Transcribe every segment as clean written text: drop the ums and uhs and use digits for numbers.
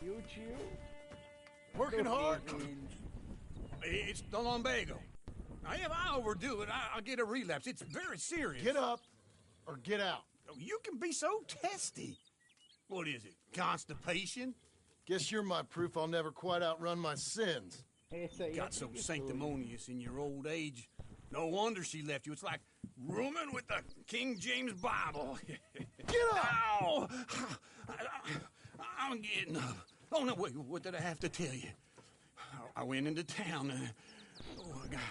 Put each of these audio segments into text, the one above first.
You too. Working hard? It's the lumbago. Now, if I overdo it, I'll get a relapse. It's very serious. Get up or get out. You can be so testy. What is it, constipation? Guess you're my proof I'll never quite outrun my sins. Got so sanctimonious in your old age. No wonder she left you. It's like rooming with the King James Bible. Get up! Ow! I'm getting up. Oh, no, wait, what did I have to tell you? I went into town.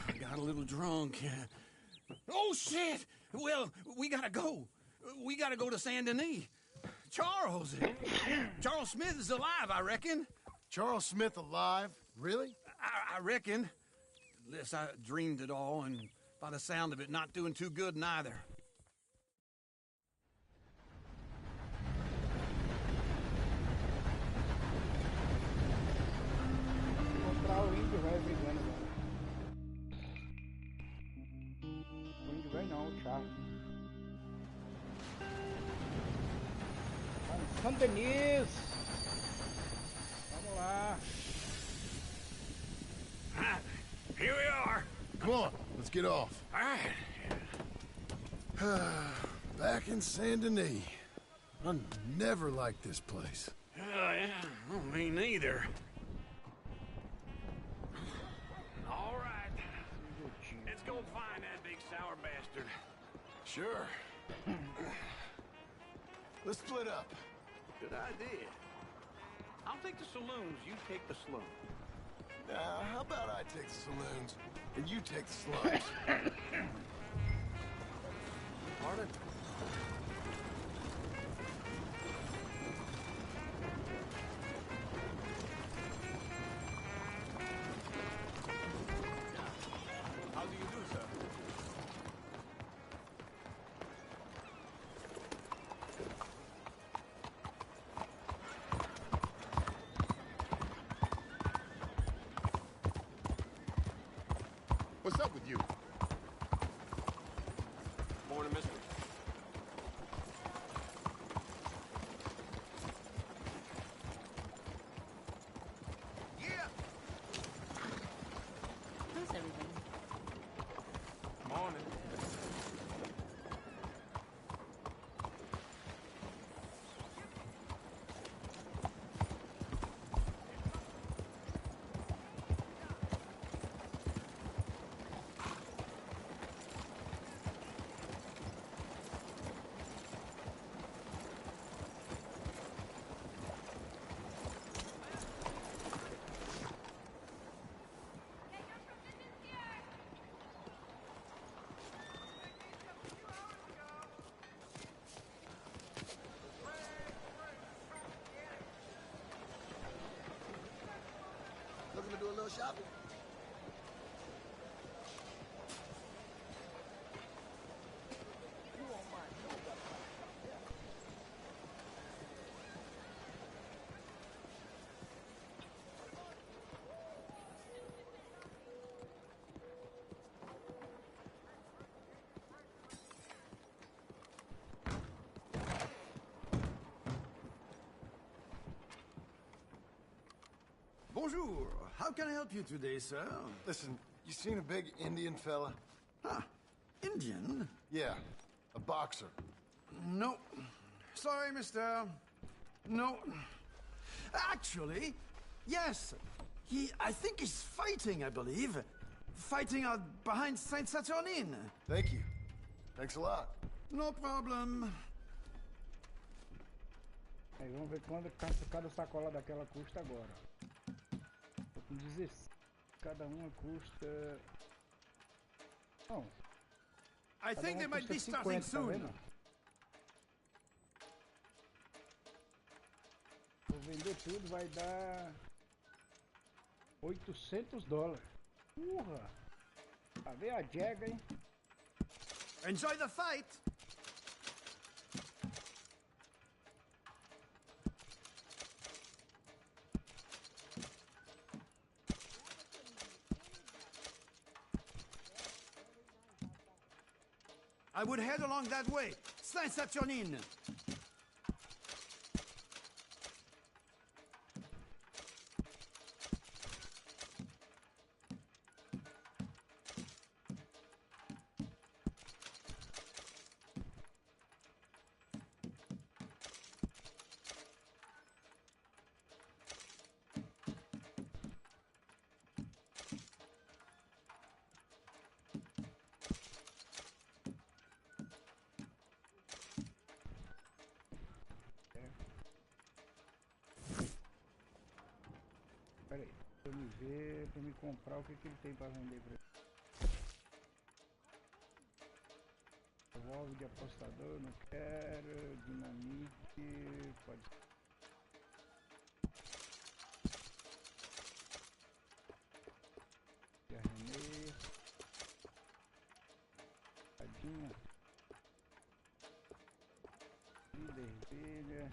I got a little drunk. Oh, shit! Well, we gotta go. We gotta go to Saint Denis. Charles Smith is alive, I reckon. Charles Smith alive? Really? I reckon. Unless I dreamed it all, and by the sound of it, not doing too good neither. Encontrar o índio velho brigando agora. O índio velho não, o Charles. Saint Denis! Vamos lá. Here we are. Come on, let's get off. All right. Back in Saint Denis. I never liked this place. Yeah, well, me neither. All right. Let's go find that big sour bastard. Sure. Let's split up. Good idea. I'll take the saloons, you take the slums. How about I take the saloons and you take the slums? Pardon? How do you do, sir? What's up with you? Morning, mister. Yeah. How's everything? Morning. Looking to do a little shopping? Bonjour. How can I help you today, sir? Listen, you seen a big Indian fella? Ah, Indian? Yeah, a boxer. No. Sorry, mister. No. Actually, yes. I think he's fighting, I believe. Fighting out behind Saint Saturnine. Thank you. Thanks a lot. No problem. Aí vamos ver quando cada sacola daquela custa agora. Tô com 16. Cada uma custa... Não. I think they might be starting 50, soon. tá vendo? Vou vender tudo, vai dar... $800. Porra! Pra ver a Jagger, hein? Enjoy the fight. I would head along that way. Saint-Saturnin. Pera aí, pra eu me ver, pra me comprar o que, que ele tem pra vender pra ele. Revólver de apostador, não quero. Dinamite, pode. De arremesso. Tadinha. Líder ervilha.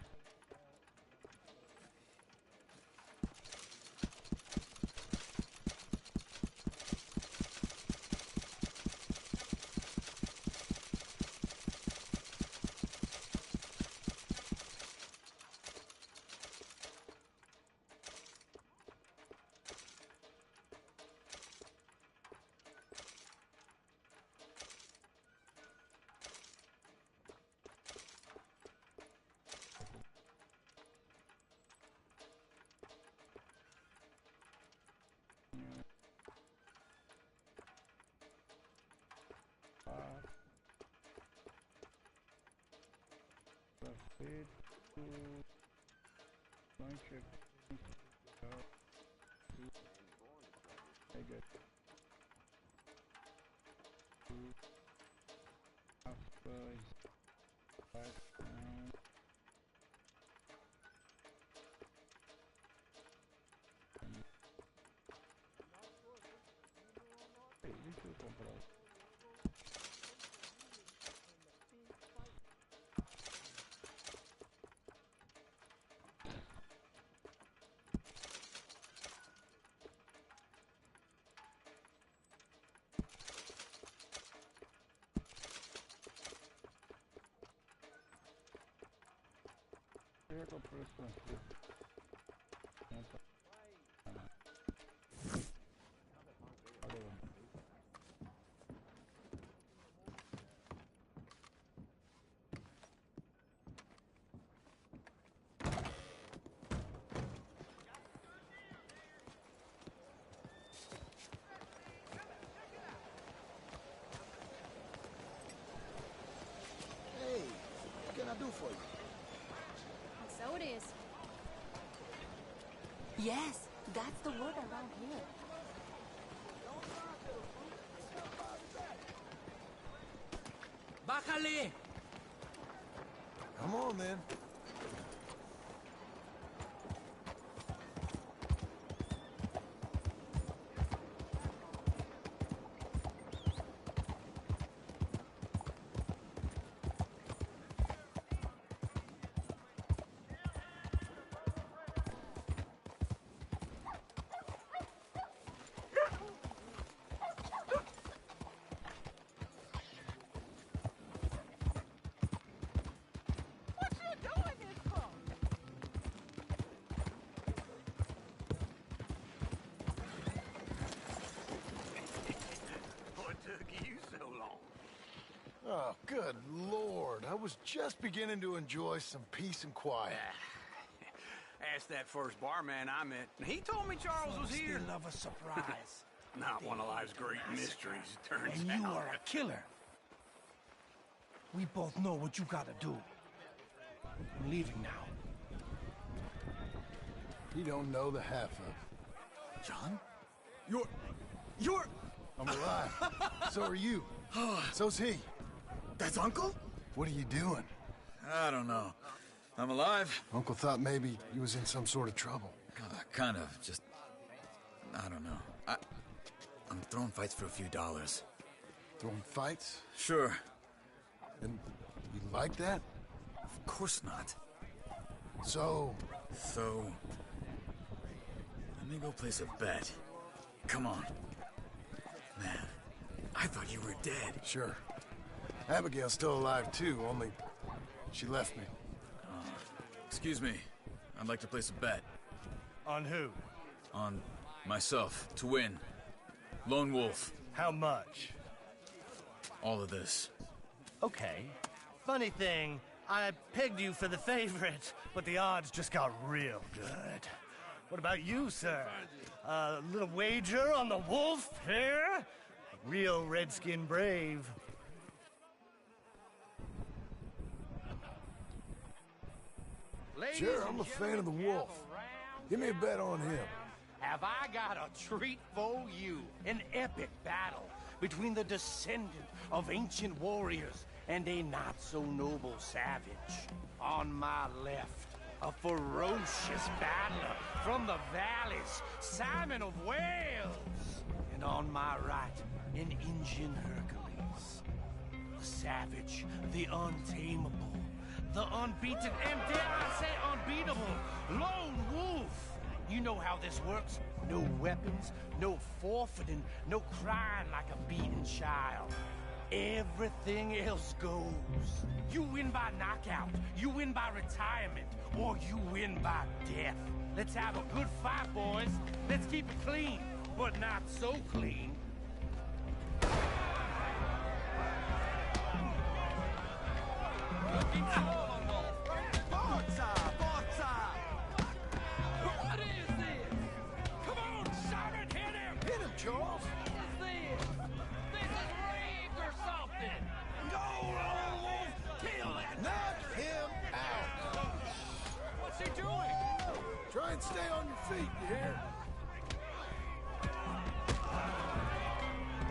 Feito lanche pega ações deixa eu comprar. Eu comprei esse francês. Valeu. Hey, what can I do for you? So it is. Yes, that's the word around here. Bájale! Come on, then. Oh, good Lord. I was just beginning to enjoy some peace and quiet. Asked that first barman I met, and he told me Charles was here. They love a surprise. Not one of life's great mysteries, it turns And you out. are a killer. We both know what you gotta do. I'm leaving now. You don't know the half of it. John? You're... I'm alive. So are you. So's he. That's Uncle? What are you doing? I don't know. I'm alive. Uncle thought maybe you was in some sort of trouble. Kind of. Just... I don't know. I'm throwing fights for a few dollars. Throwing fights? Sure. And you like that? Of course not. So... So... Let me go place a bet. Come on. Man, I thought you were dead. Sure. Abigail's still alive too, only she left me. Excuse me. I'd like to place a bet. On who? On myself, to win. Lone Wolf. How much? All of this. Okay. Funny thing, I pegged you for the favorite, but the odds just got real good. What about you, sir? A little wager on the wolf here? Real redskin brave. Sure, I'm a fan of the wolf. Give me a bet on him. Have I got a treat for you? An epic battle between the descendant of ancient warriors and a not-so-noble savage. On my left, a ferocious battler from the valleys, Simon of Wales. And on my right, an Indian Hercules. The savage, the untamable, the unbeaten, and dare I say unbeatable, Lone Wolf. You know how this works. No weapons, no forfeiting, no crying like a beaten child. Everything else goes. You win by knockout, you win by retirement, or you win by death. Let's have a good fight, boys. Let's keep it clean, but not so clean. What is this? Come on, Simon, hit him! Hit him, Charles! What is this? This is rigged or something! Go, Lone Wolf! Kill that! Knock him out! What's he doing? Try and stay on your feet, you hear?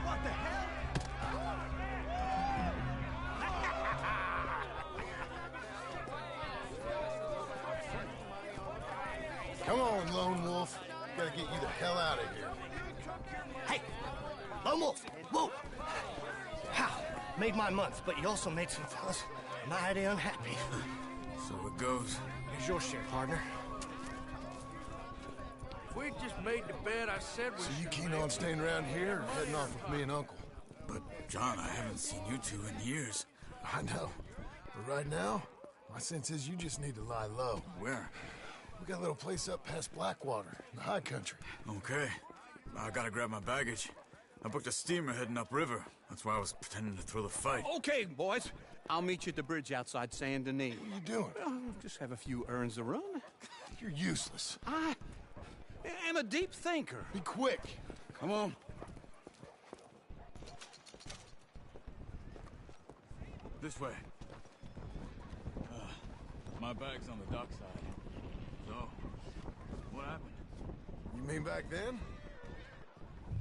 What the hell? Come on, Lone Wolf. Gotta get you the hell out of here. Hey! Lone Wolf! Whoa! How? Made my month, but you also made some fellas mighty unhappy. So it goes. Here's your share, partner. If we just made the bet I said we So you should keen make. on staying around here or heading off with me and Uncle? But, John, I haven't seen you two in years. I know. But right now, my sense is you just need to lie low. Where? We got a little place up past Blackwater, in the high country. Okay. I gotta grab my baggage. I booked a steamer heading upriver. That's why I was pretending to throw the fight. Okay, boys. I'll meet you at the bridge outside Saint Denis. What are you doing? Well, just have a few errands to run. You're useless. I am a deep thinker. Be quick. Come on. This way. My bag's on the dockside. So, what happened? You mean back then?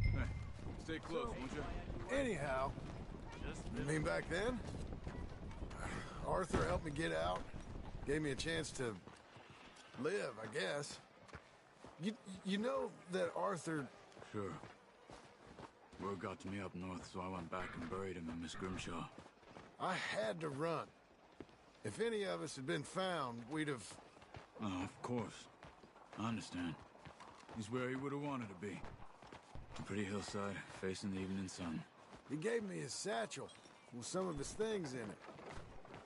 Hey, stay close, won't you? Anyhow, you mean back then? Arthur helped me get out. Gave me a chance to live, I guess. You know that Arthur... Sure. Word got to me up north, so I went back and buried him in Miss Grimshaw. I had to run. If any of us had been found, we'd have... Oh, of course. I understand. He's where he would have wanted to be. A pretty hillside, facing the evening sun. He gave me his satchel with some of his things in it.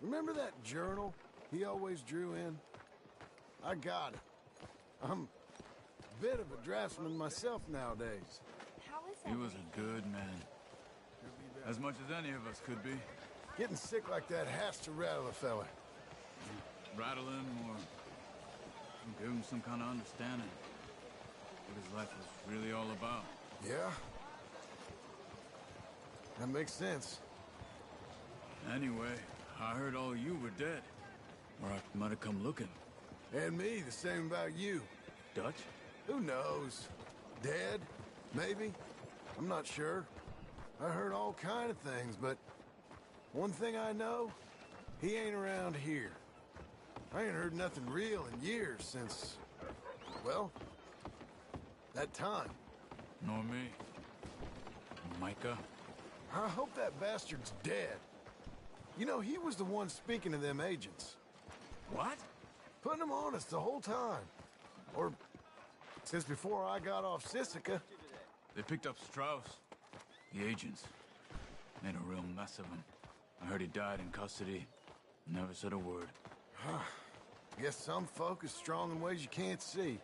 Remember that journal he always drew in? I got it. I'm a bit of a draftsman myself nowadays. How is He was a good man. As much as any of us could be. Getting sick like that has to rattle a fella. Rattle him or give him some kind of understanding. What his life was really all about. Yeah? That makes sense. Anyway, I heard all you were dead. Or I might have come looking. And me, the same about you. Dutch? Who knows? Dead? Maybe? I'm not sure. I heard all kind of things, but one thing I know, he ain't around here. I ain't heard nothing real in years since, well, that time. Nor me. Micah? I hope that bastard's dead. You know, he was the one speaking to them agents. What? Putting them on us the whole time. Or since before I got off Sisika. They picked up Strauss. The agents. Made a real mess of him. I heard he died in custody. Never said a word. Guess some folk is strong in ways you can't see.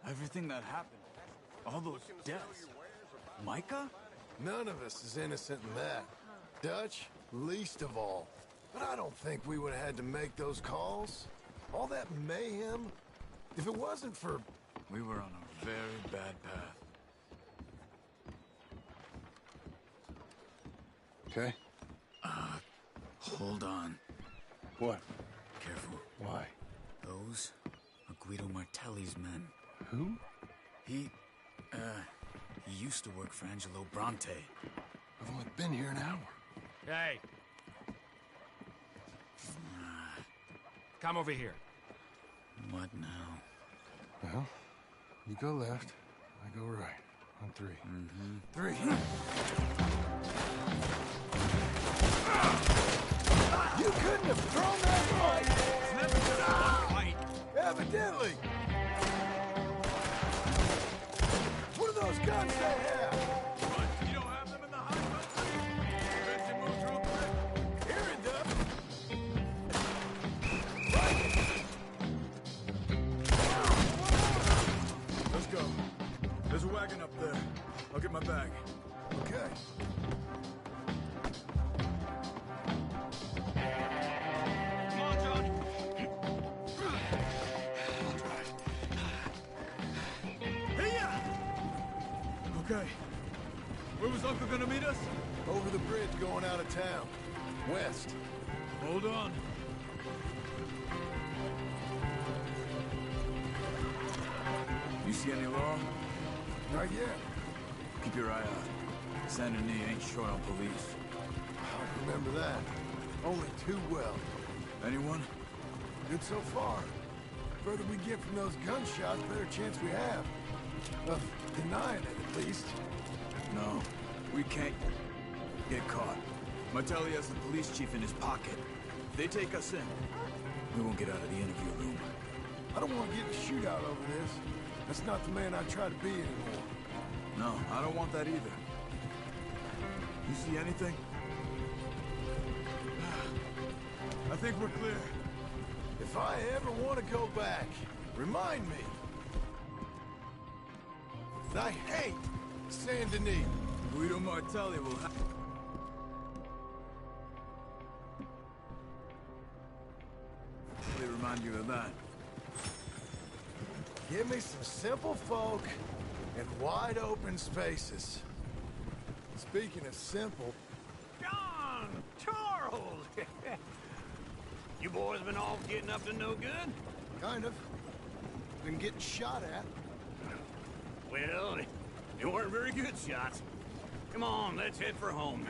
Everything that happened, all those deaths. Micah? None of us is innocent in that. Dutch, least of all. But I don't think we would have had to make those calls. All that mayhem. If it wasn't for... We were on a very bad path. Okay. Hold on. What? Careful. Why? Those are Guido Martelli's men. Who? He used to work for Angelo Bronte. I've only been here an hour. Hey. Come over here. What now? Well, you go left, I go right. On three. Three. You couldn't have thrown that right! It's never been a fight. Evidently! What are those guns they have? What? You don't have them in the high country? Benson moves real quick. Here it does. Let's go. There's a wagon up there. I'll get my bag. Okay. Come on, Johnny. Okay. Where was Uncle gonna meet us? Over the bridge going out of town. West. Hold on. You see any law? Not yet. Keep your eye out. Saint Denis ain't short on police. I remember that. Only too well. Anyone? Good so far. Further we get from those gunshots, better chance we have. Of denying it, at least. No. We can't get caught. Martelli has the police chief in his pocket. If they take us in, we won't get out of the interview room. I don't want to get in a shootout over this. That's not the man I try to be anymore. No, I don't want that either. You see anything? I think we're clear. If I ever want to go back, remind me. I hate Saint Denis. Guido Martelli will have... They remind you of that. Give me some simple folk and wide open spaces. Speaking of simple, John! Charles! You boys been all getting up to no good? kind of. Been getting shot at. Well, they weren't very good shots. Come on, let's head for home.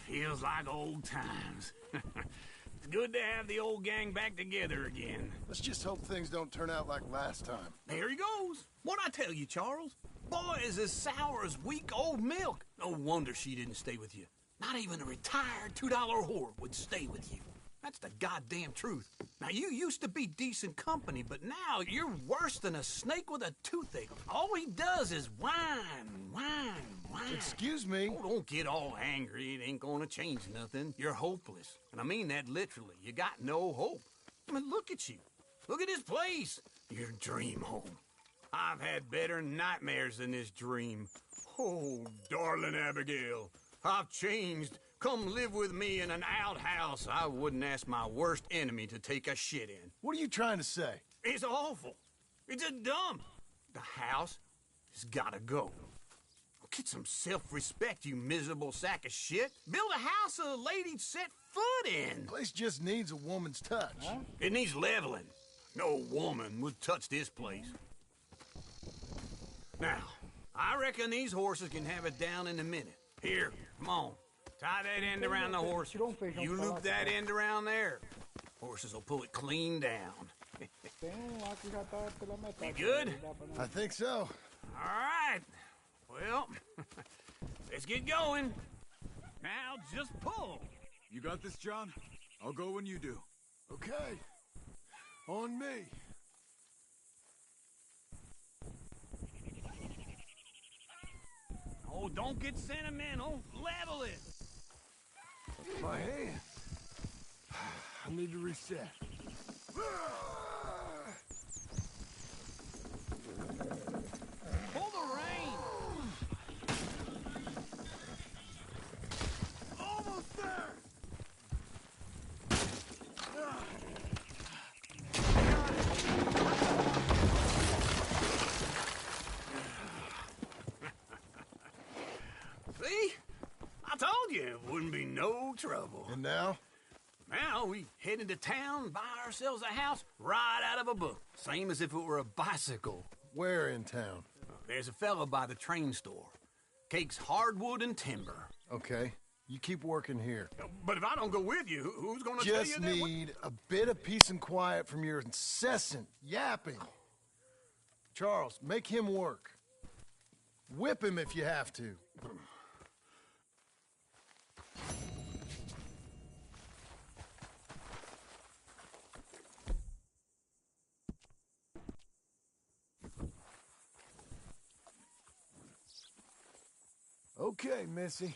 Feels like old times. It's good to have the old gang back together again. Let's just hope things don't turn out like last time. There he goes. What'd I tell you, Charles? Boy is as sour as weak old milk. No wonder she didn't stay with you. Not even a retired $2 whore would stay with you. That's the goddamn truth. Now, you used to be decent company, but now you're worse than a snake with a toothache. All he does is whine, whine, whine. Excuse me? Oh, don't get all angry. It ain't gonna change nothing. You're hopeless. And I mean that literally. You got no hope. I mean, look at you. Look at this place. Your dream home. I've had better nightmares than this dream. Oh, darling Abigail, I've changed. Come live with me in an outhouse I wouldn't ask my worst enemy to take a shit in. What are you trying to say? It's awful. It's a dump. The house has gotta go. Get some self-respect, you miserable sack of shit. Build a house a lady'd set foot in. Place just needs a woman's touch. Huh? It needs leveling. No woman would touch this place. Now, I reckon these horses can have it down in a minute. Here, come on. Tie that end around the horse. You loop that end around there. Horses will pull it clean down. Tem lá que já tá pela metade. You good? I think so. All right. Well, let's get going. Now just pull. You got this, John? I'll go when you do. Okay. On me. Oh, don't get sentimental. Level it. My hand. I need to reset. Pull the rein. Almost there. See? I told you it wouldn't be no trouble. And now? Now we head into town, buy ourselves a house right out of a book. Same as if it were a bicycle. Where in town? There's a fella by the train store. Cakes hardwood and timber. Okay. You keep working here. But if I don't go with you, who's gonna tell you Just that? need a bit of peace and quiet from your incessant yapping. Charles, make him work. Whip him if you have to. Okay, Missy.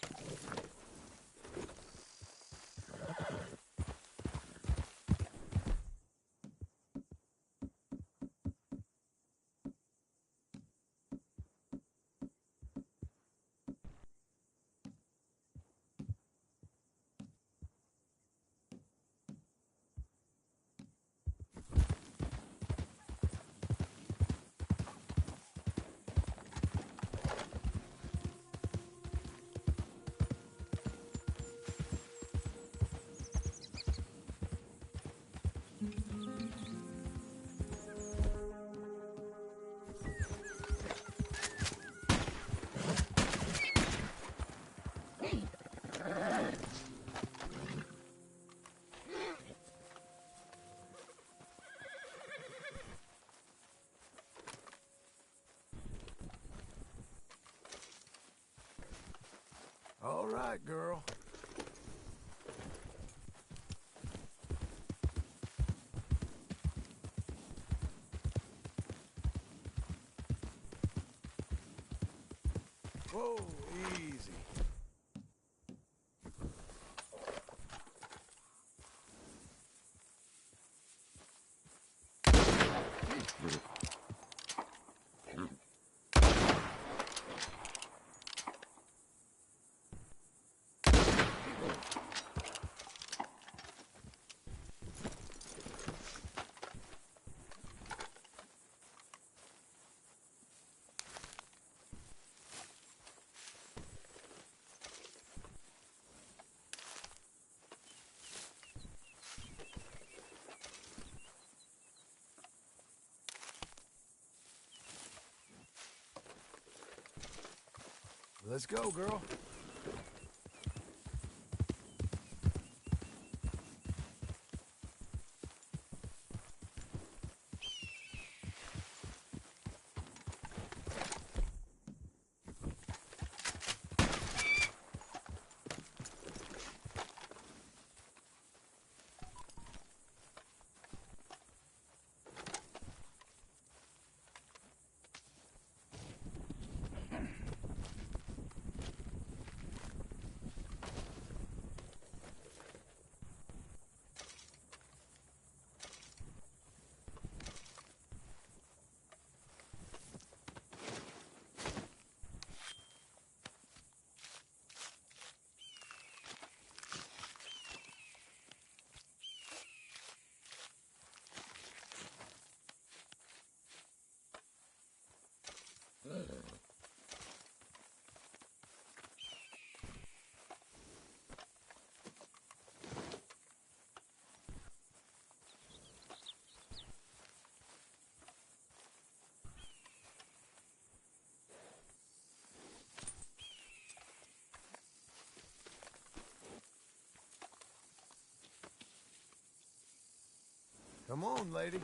All right, girl. Whoa, easy. Let's go, girl. Come on, lady.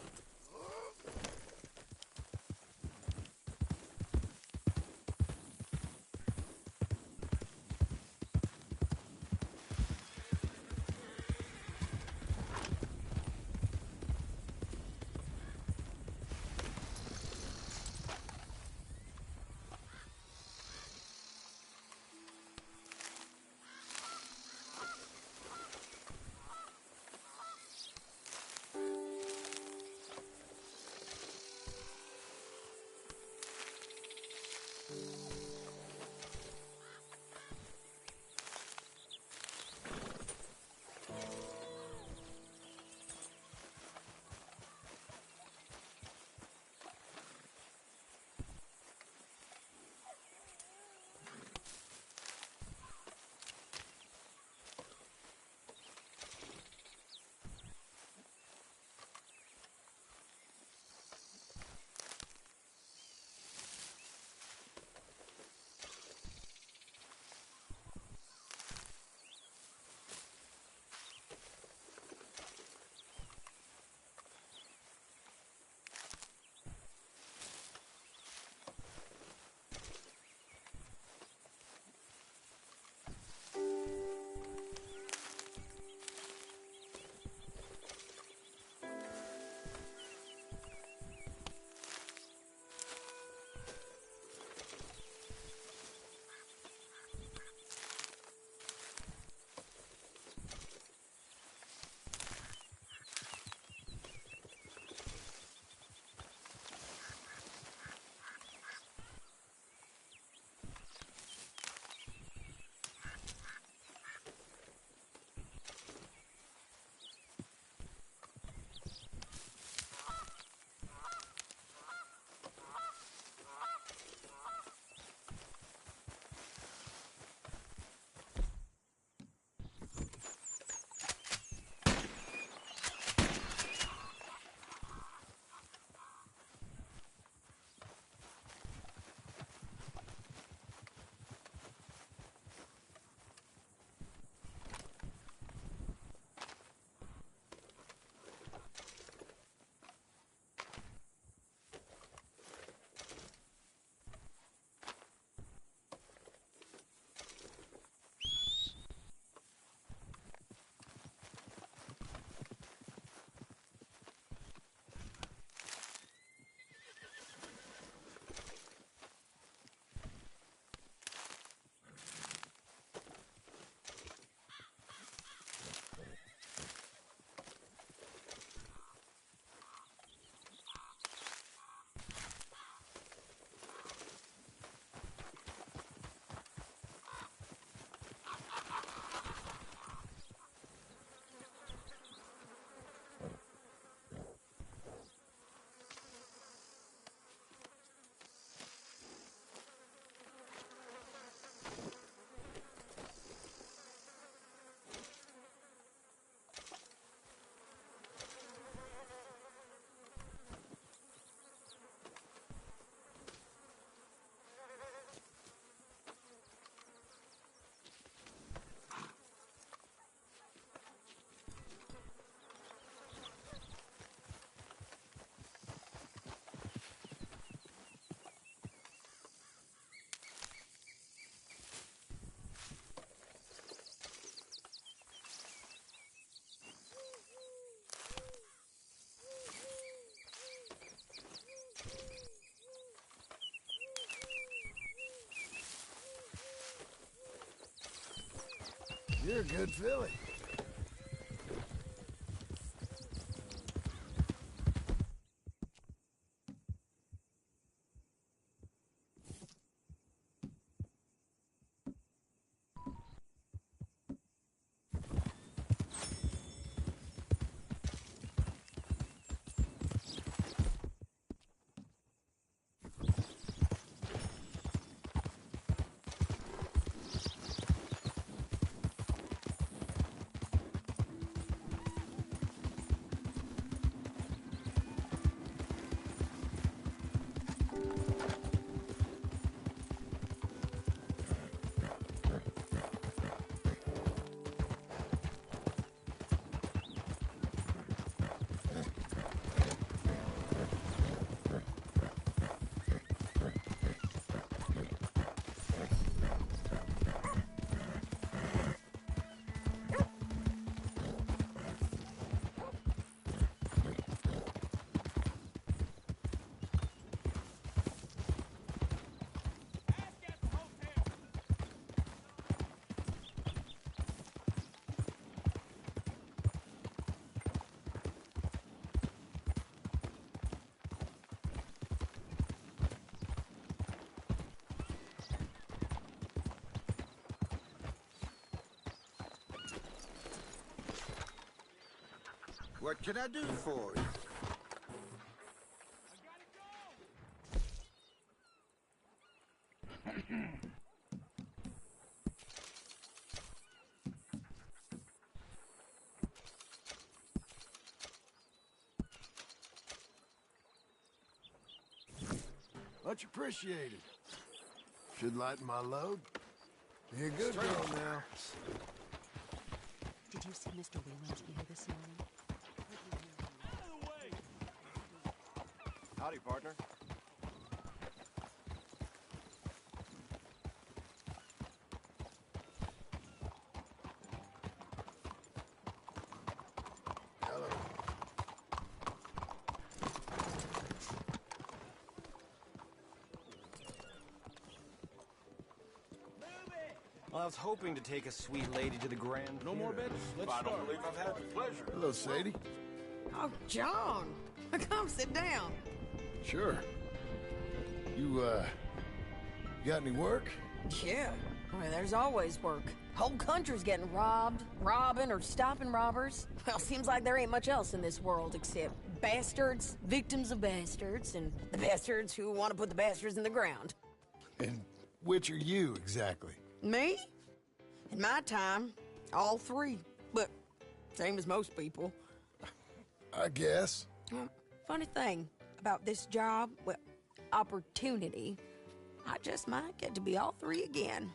You're a good filly. What can I do for you? Much appreciated. Should lighten my load. Be a good girl now. Did you see Mr. Whelan's here this morning? Howdy, partner. Hello. Well, I was hoping to take a sweet lady to the Grand. No more beds? Let's I start. don't believe I've had the pleasure. Hello, Sadie. Oh, John. Come sit down. Sure. You got any work? Yeah. I mean, there's always work. Whole country's getting robbed, robbing, or stopping robbers. Well, seems like there ain't much else in this world except bastards, victims of bastards, and the bastards who want to put the bastards in the ground. And which are you, exactly? Me? In my time, all three. But same as most people. I guess. Well, funny thing about this job, well, opportunity, I just might get to be all three again.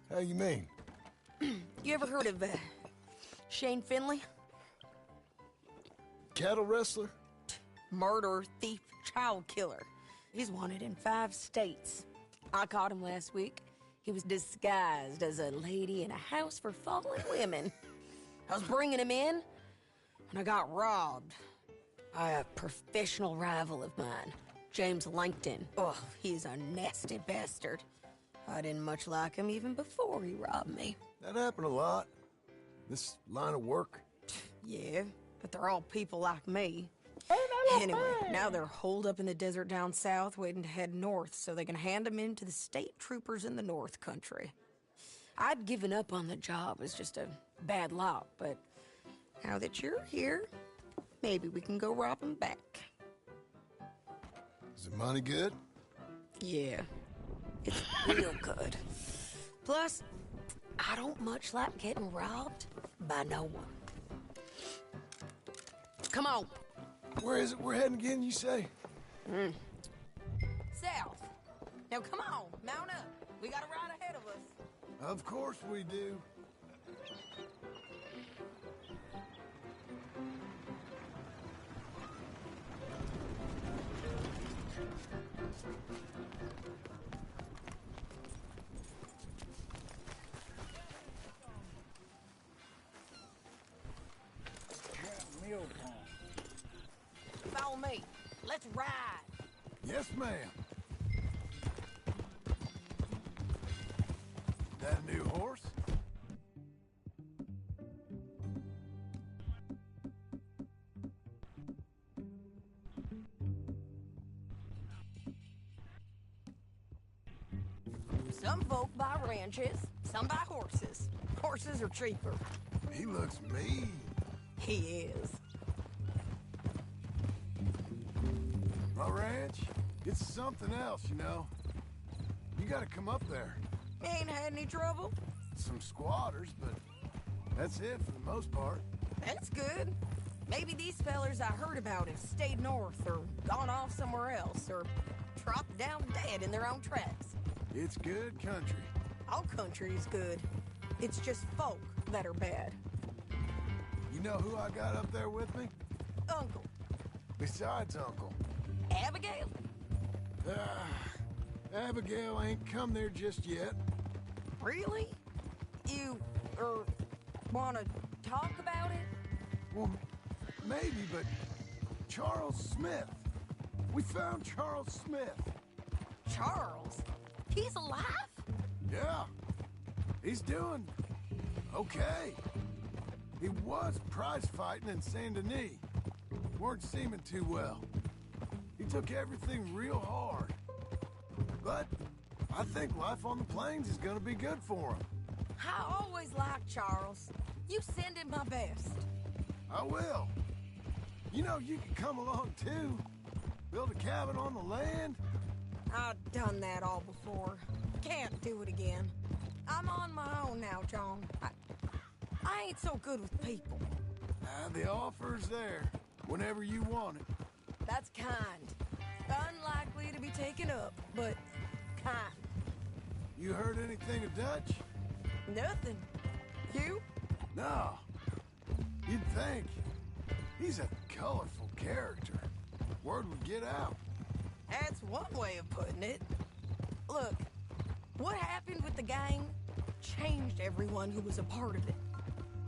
How you mean? You ever heard of Shane Finley? Cattle wrestler? Murderer, thief, child killer. He's wanted in 5 states. I caught him last week. He was disguised as a lady in a house for fallen women. I was bringing him in, and I got robbed by a professional rival of mine, James Langton. Oh, he's a nasty bastard. I didn't much like him even before he robbed me. That happened a lot. This line of work. Yeah, but they're all people like me. Anyway, now they're holed up in the desert down south, waiting to head north so they can hand them in to the state troopers in the north country. I'd given up on the job as just a bad lot, but now that you're here, maybe we can go rob them back. Is the money good? Yeah, it's real good. Plus, I don't much like getting robbed by no one. Come on. Where is it we're heading again, you say? South. Now come on, mount up. We got a ride ahead of us. Of course we do. Meal pond. Follow me. Let's ride. Yes, ma'am. That a new horse? Some folk buy ranches, some buy horses. Horses are cheaper. He looks mean. He is. My ranch, it's something else, you know. You gotta come up there. Ain't had any trouble? Some squatters, but that's it for the most part. That's good. Maybe these fellers I heard about have stayed north or gone off somewhere else or dropped down dead in their own tracks. It's good country. All country is good. It's just folk that are bad. You know who I got up there with me? Uncle. Besides Uncle. Abigail? Abigail ain't come there just yet. Really? You, wanna talk about it? Well, maybe, but Charles Smith. We found Charles Smith. Charles? He's alive? Yeah. He's doing okay. He was prize fighting in Saint Denis. Weren't seeming too well. He took everything real hard. But I think life on the plains is gonna be good for him. I always liked Charles. You send him my best. I will. You know, you can come along too. Build a cabin on the land. I've done that all before. Can't do it again. I'm on my own now, John. I ain't so good with people. The offer's there, whenever you want it. That's kind. Unlikely to be taken up, but kind. You heard anything of Dutch? Nothing. You? No. You'd think. He's a colorful character. Word would get out. That's one way of putting it. Look, what happened with the gang changed everyone who was a part of it.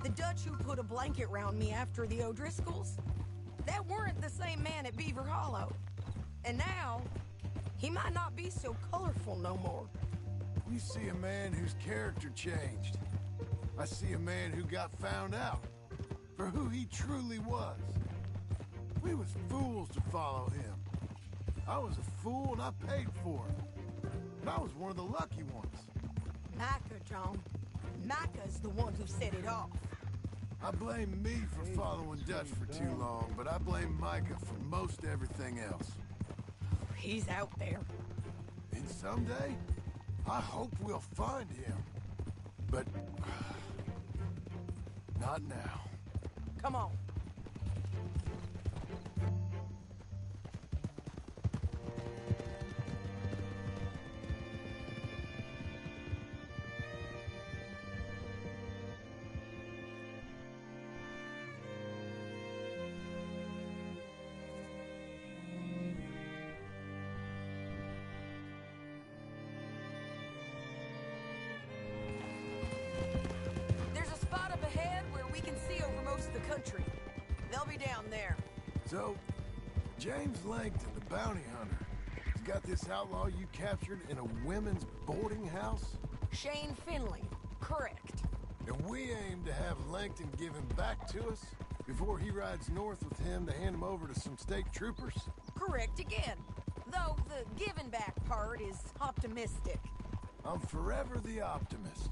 The Dutch who put a blanket round me after the O'Driscolls, that weren't the same man at Beaver Hollow. And now, he might not be so colorful no more. You see a man whose character changed. I see a man who got found out for who he truly was. We was fools to follow him. I was a fool and I paid for it. But I was one of the lucky ones. Micah, John. Micah's the one who set it off. I blame me for following Dutch for too long, but I blame Micah for most everything else. He's out there. And someday, I hope we'll find him. But not now. Come on. Country. They'll be down there. So, James Langton, the bounty hunter, has got this outlaw you captured in a women's boarding house? Shane Finley, correct. And we aim to have Langton give him back to us before he rides north with him to hand him over to some state troopers? Correct again. Though the giving back part is optimistic. I'm forever the optimist.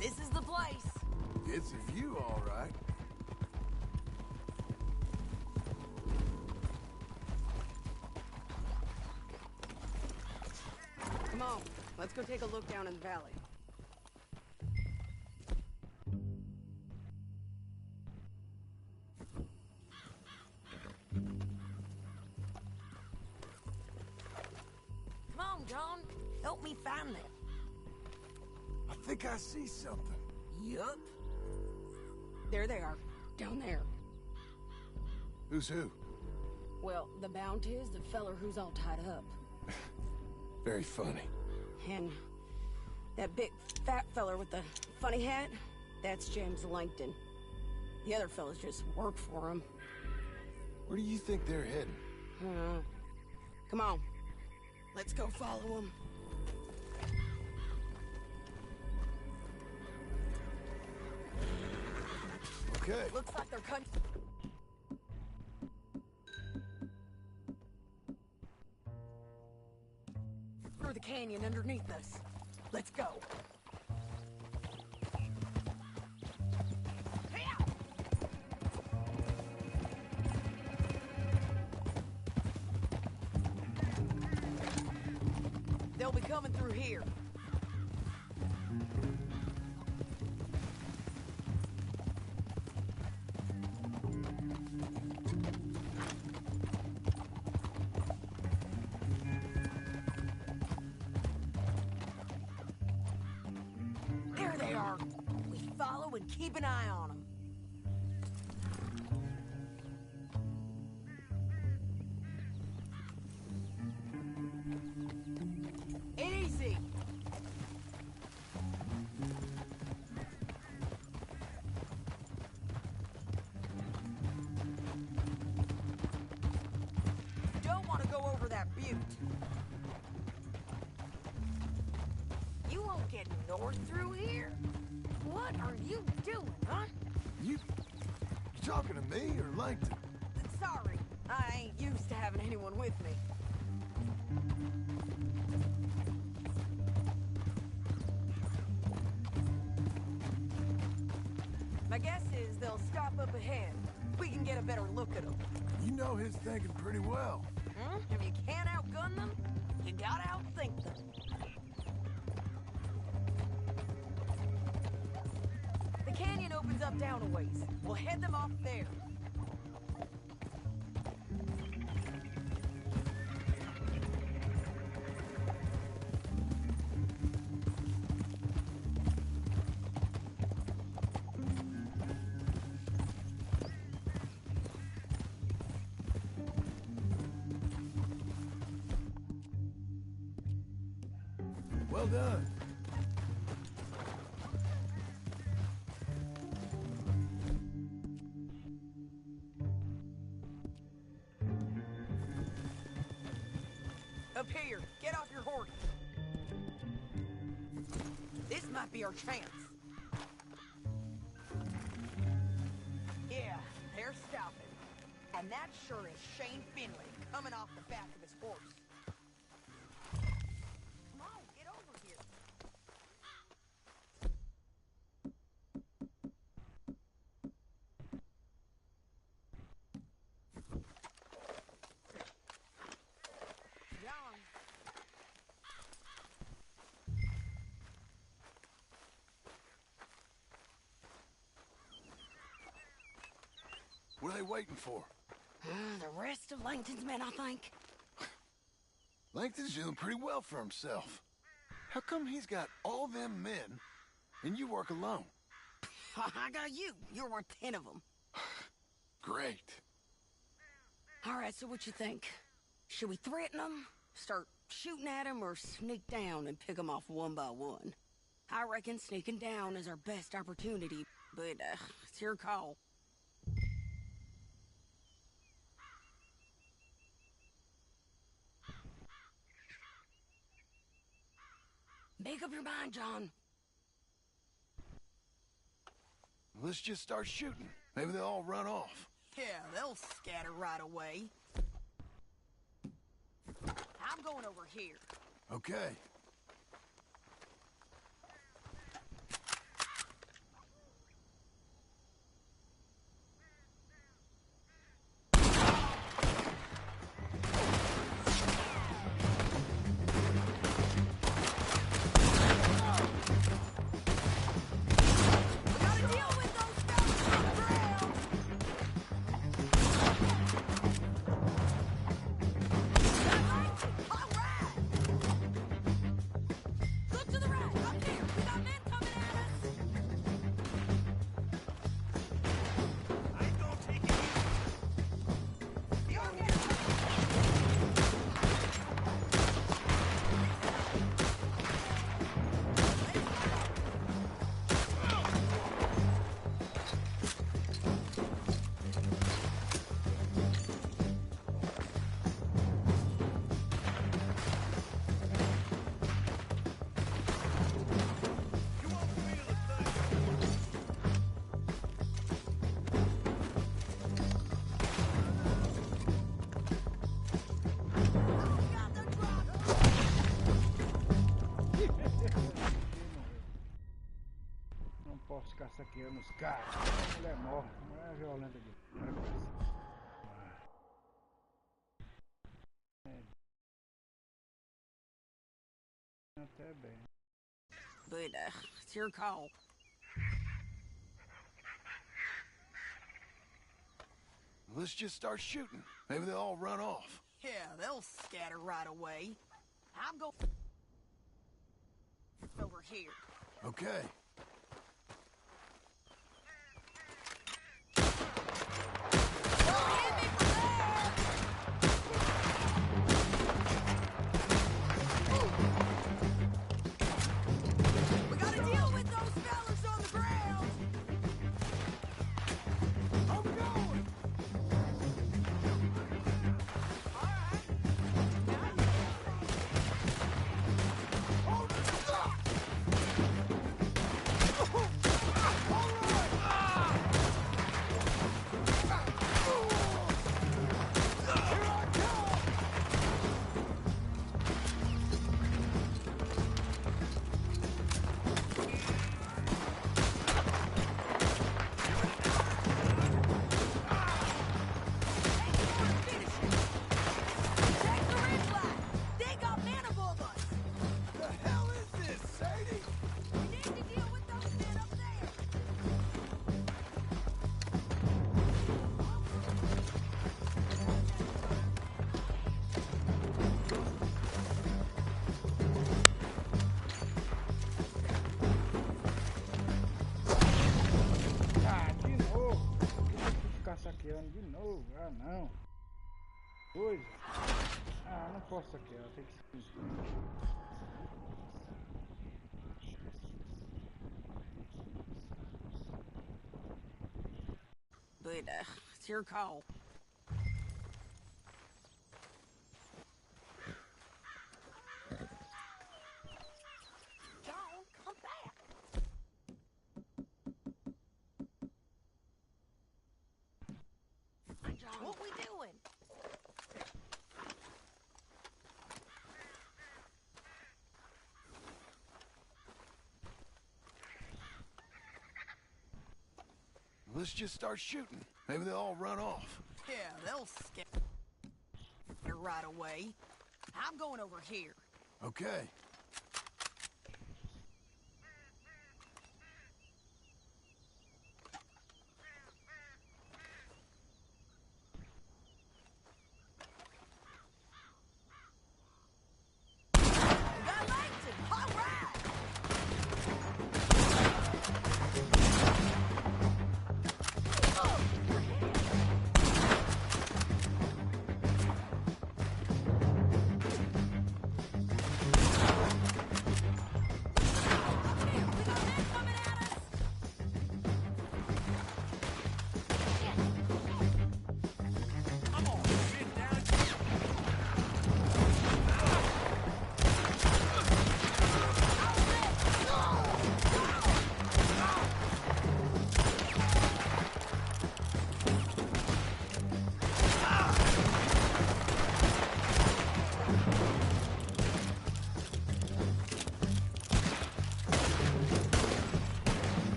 This is the place. It's a view, all right. Come on, let's go take a look down in the valley. Come on, John. Help me find them. I think I see something. Yup. There they are. Down there. Who's who? Well, the Bounty is the feller who's all tied up. Very funny. And that big fat feller with the funny hat, that's James Langton. The other fellas just work for him. Where do you think they're heading? Come on. Let's go follow them. Okay. Looks like they're cut through the canyon underneath us. Let's go. They'll be coming through here. There they are. We follow and keep an eye on them. Easy. Don't want to go over that butte. You won't get north through here? What are you doing, huh? You talking to me or Langton? Sorry, I ain't used to having anyone with me. My guess is they'll stop up ahead. We can get a better look at them. You know his thinking pretty well. If you can't outgun them, you gotta outthink them. The canyon opens up down a ways. We'll head them off there. Well done. Up here, get off your horse. This might be our chance. Yeah, they're stopping. And that sure is Shane Finley coming off the back of his horse. Come on, get over here. John. What are they waiting for? The rest of Langton's men, I think. Langton's doing pretty well for himself. How come he's got all them men and you work alone? I got you. You're worth 10 of them. Great. All right, so what you think? Should we threaten them, start shooting at them, or sneak down and pick them off one by one? I reckon sneaking down is our best opportunity, but it's your call. Make up your mind, John. Let's just start shooting. Maybe they'll all run off. Yeah, they'll scatter right away. I'm going over here. Okay. Posso ficar saqueando os caras. A mulher morre, não é violenta de até bem. But it's your call. Let's just start shooting. Maybe they'll all run off. Yeah, they'll scatter right away. I'm going over here. Okay. We gotta deal with those fellas on the ground. I'm going. All right. Oh, stop! saqueando de novo. Ah, não. Coisa. Ah, não posso saquear, tem que ser. But, it's your call. John, come back. John, what we doing? Let's just start shooting. Maybe they'll all run off. Yeah, they'll scatter right away. I'm going over here. Okay.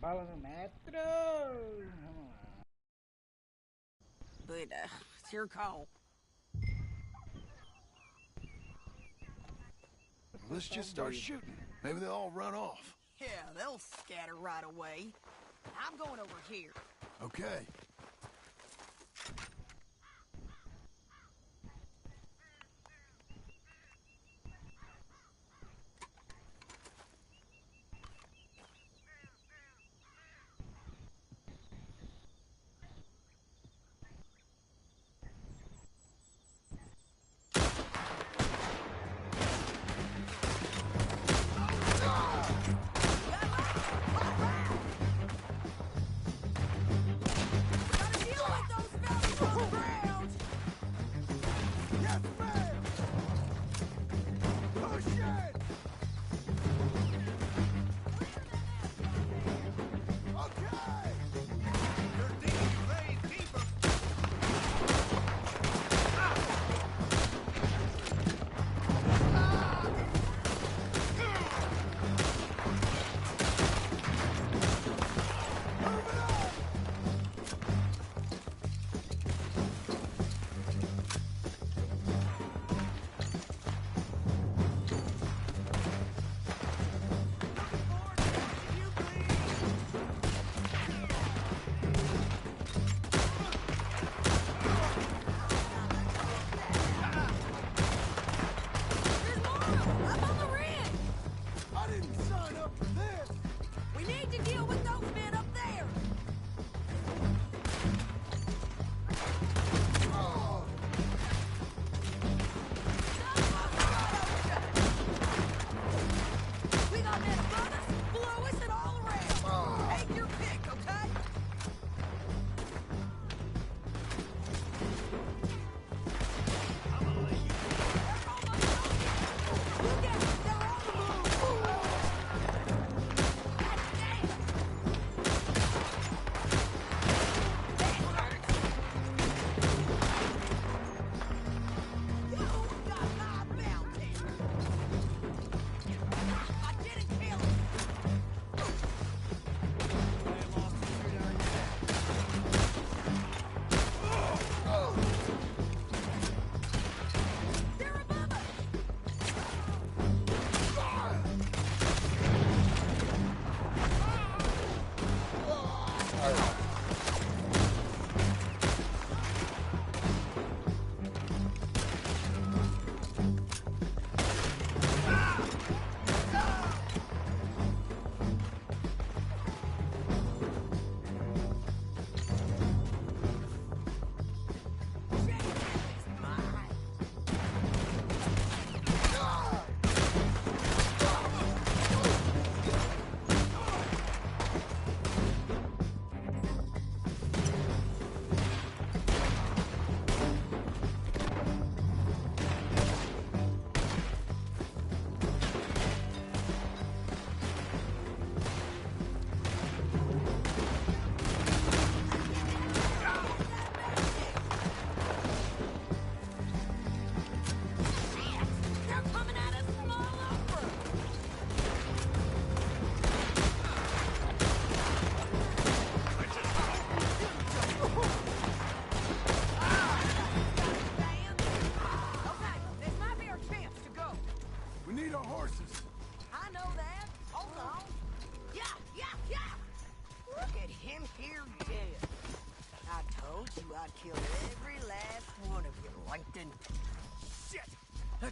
Bala no metro! Vamos lá. But, it's your call. Let's just start shooting. Maybe they'll all run off. Yeah, they'll scatter right away. I'm going over here. Okay.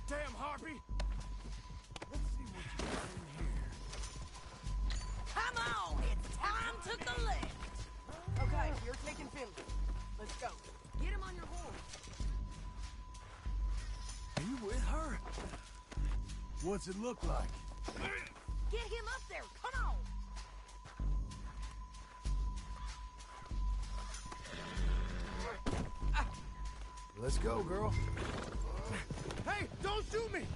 damn harpy! Let's see what you got in here. Come on, it's time to collect. Okay, you're taking Finley. Let's go. Get him on your horse. Are you with her? What's it look like? Get him up there. Come on. Let's go, girl. Hey, don't shoot me!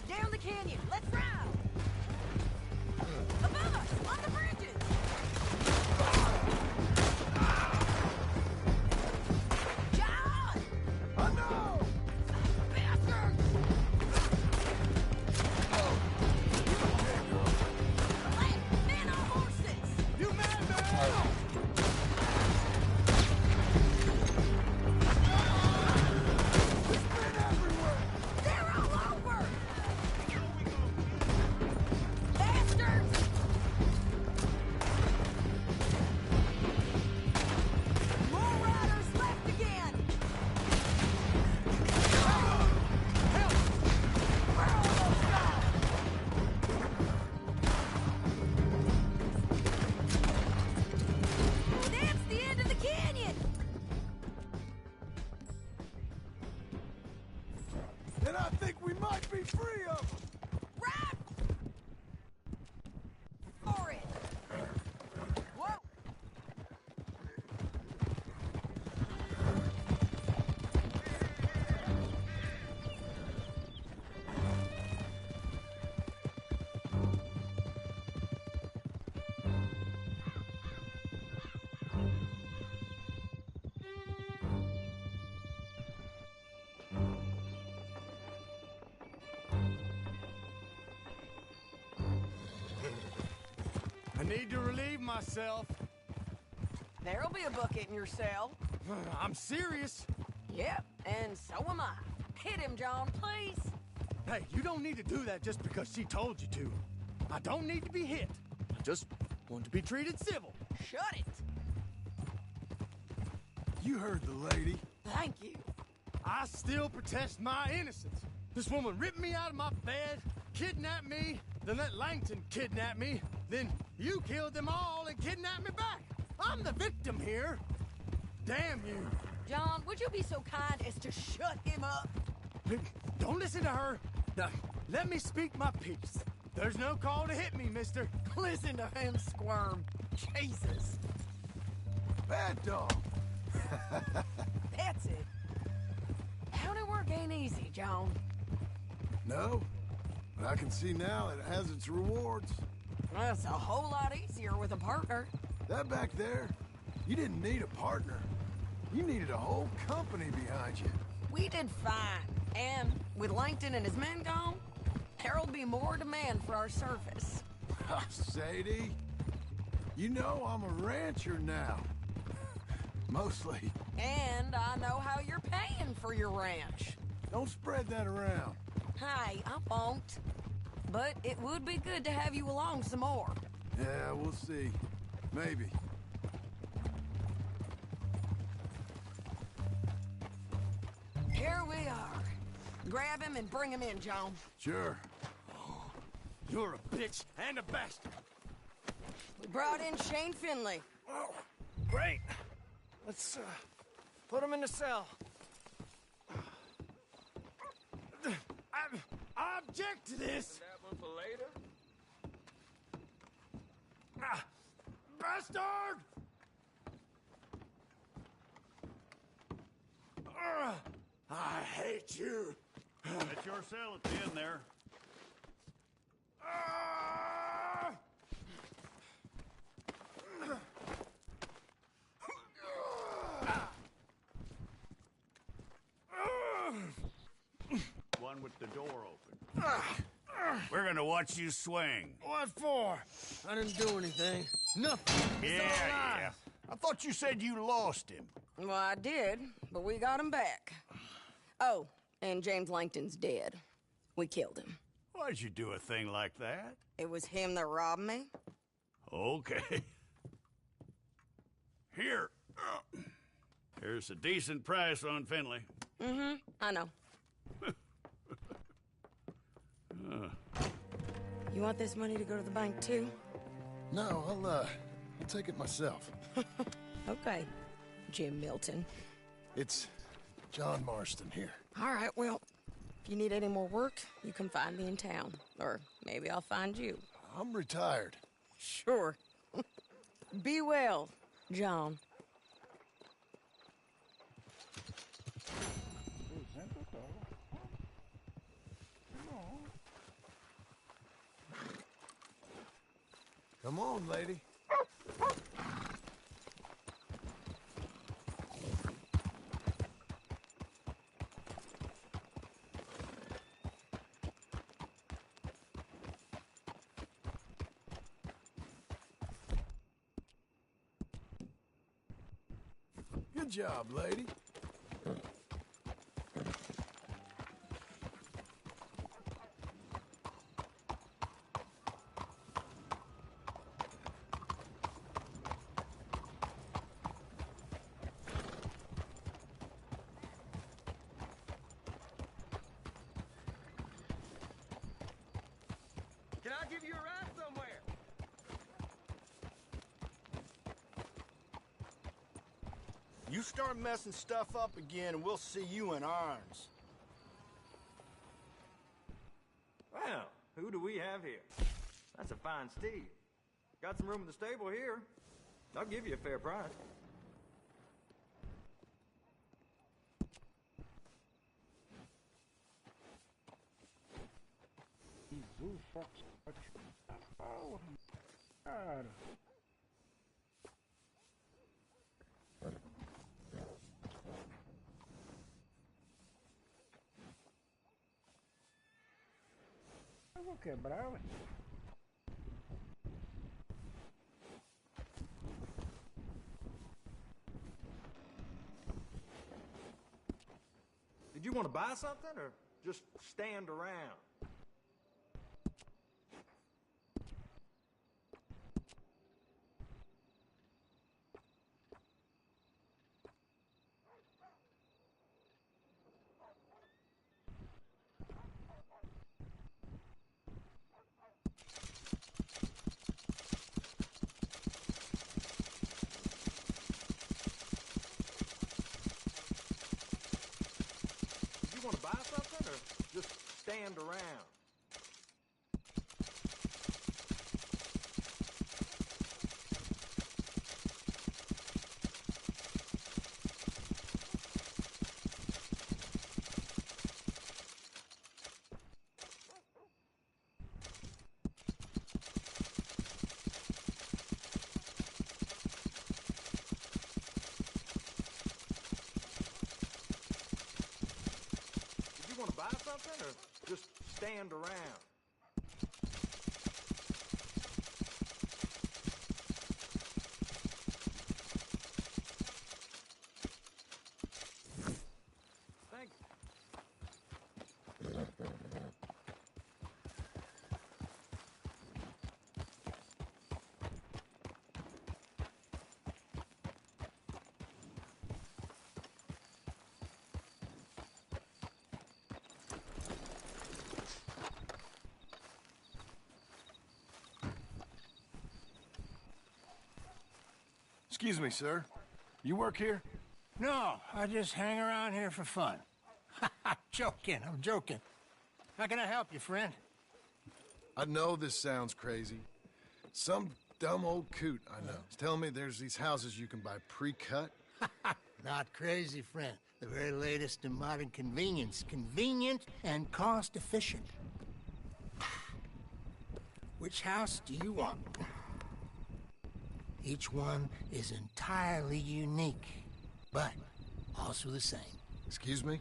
Down the canyon. Let's ride. Above us, on the bridges. John! I know! Bastard! Men on horses! You madman! They're all over! Bastards! More riders left again! Help! Where are those guys? That's the end of the canyon! And I think we might be free of them. Right for it! Whoa! I need to relieve myself. There'll be a bucket in your cell. I'm serious. Yep, and so am I. Hit him, John, please. Hey, you don't need to do that just because she told you to. I don't need to be hit. I just want to be treated civil. Shut it. You heard the lady. Thank you. I still protest my innocence. This woman ripped me out of my bed, kidnapped me, then let Langton kidnap me, then you killed them all and kidnapped me back. I'm the victim here. Damn you. John, would you be so kind as to shut him up? Don't listen to her. Now, let me speak my piece. There's no call to hit me, mister. Listen to him squirm. Jesus. Bad dog. That's it. Howdy work ain't easy, John. No, but I can see now it has its rewards. Well, it's a whole lot easier with a partner. That back there, you didn't need a partner. You needed a whole company behind you. We did fine. And with Langton and his men gone, there'll be more demand for our service. Sadie, you know I'm a rancher now. Mostly. And I know how you're paying for your ranch. Don't spread that around. Hey, I won't. But it would be good to have you along some more. Yeah, we'll see. Maybe. Here we are. Grab him and bring him in, John. Sure. You're a bitch and a bastard. We brought in Shane Finley. Oh, great. Let's, put him in the cell. I object to this. That one for later? Bastard! I hate you. That's your cell at the end there. One with the door open. We're gonna watch you swing. What for? I didn't do anything. Nothing. He's all alive. I thought you said you lost him. Well, I did, but we got him back. Oh, and James Langton's dead. We killed him. Why'd you do a thing like that? It was him that robbed me. Okay. Here. Here's a decent price on Finley. Mm-hmm, I know. You want this money to go to the bank, too? No, I'll take it myself. Okay, Jim Milton. It's John Marston here. All right, well, if you need any more work, you can find me in town. Or maybe I'll find you. I'm retired. Sure. Be well, John. Come on, lady. Good job, lady. Can I give you a ride somewhere? You start messing stuff up again, and we'll see you in arms. Well, who do we have here? That's a fine steed. Got some room in the stable here. I'll give you a fair price. Cara. Eu vou quebrar, ué. Did you want to buy something or just stand around? You want to buy something or just stand around? Did you want to buy something or just stand around? Thank you. Excuse me, sir. You work here? No, I just hang around here for fun. I'm joking. How can I help you, friend? I know this sounds crazy. Some dumb old coot I know is telling me there's these houses you can buy pre-cut. Not crazy, friend. The very latest in modern convenience. Convenient and cost-efficient. Which house do you want? Each one is entirely unique, but also the same. Excuse me?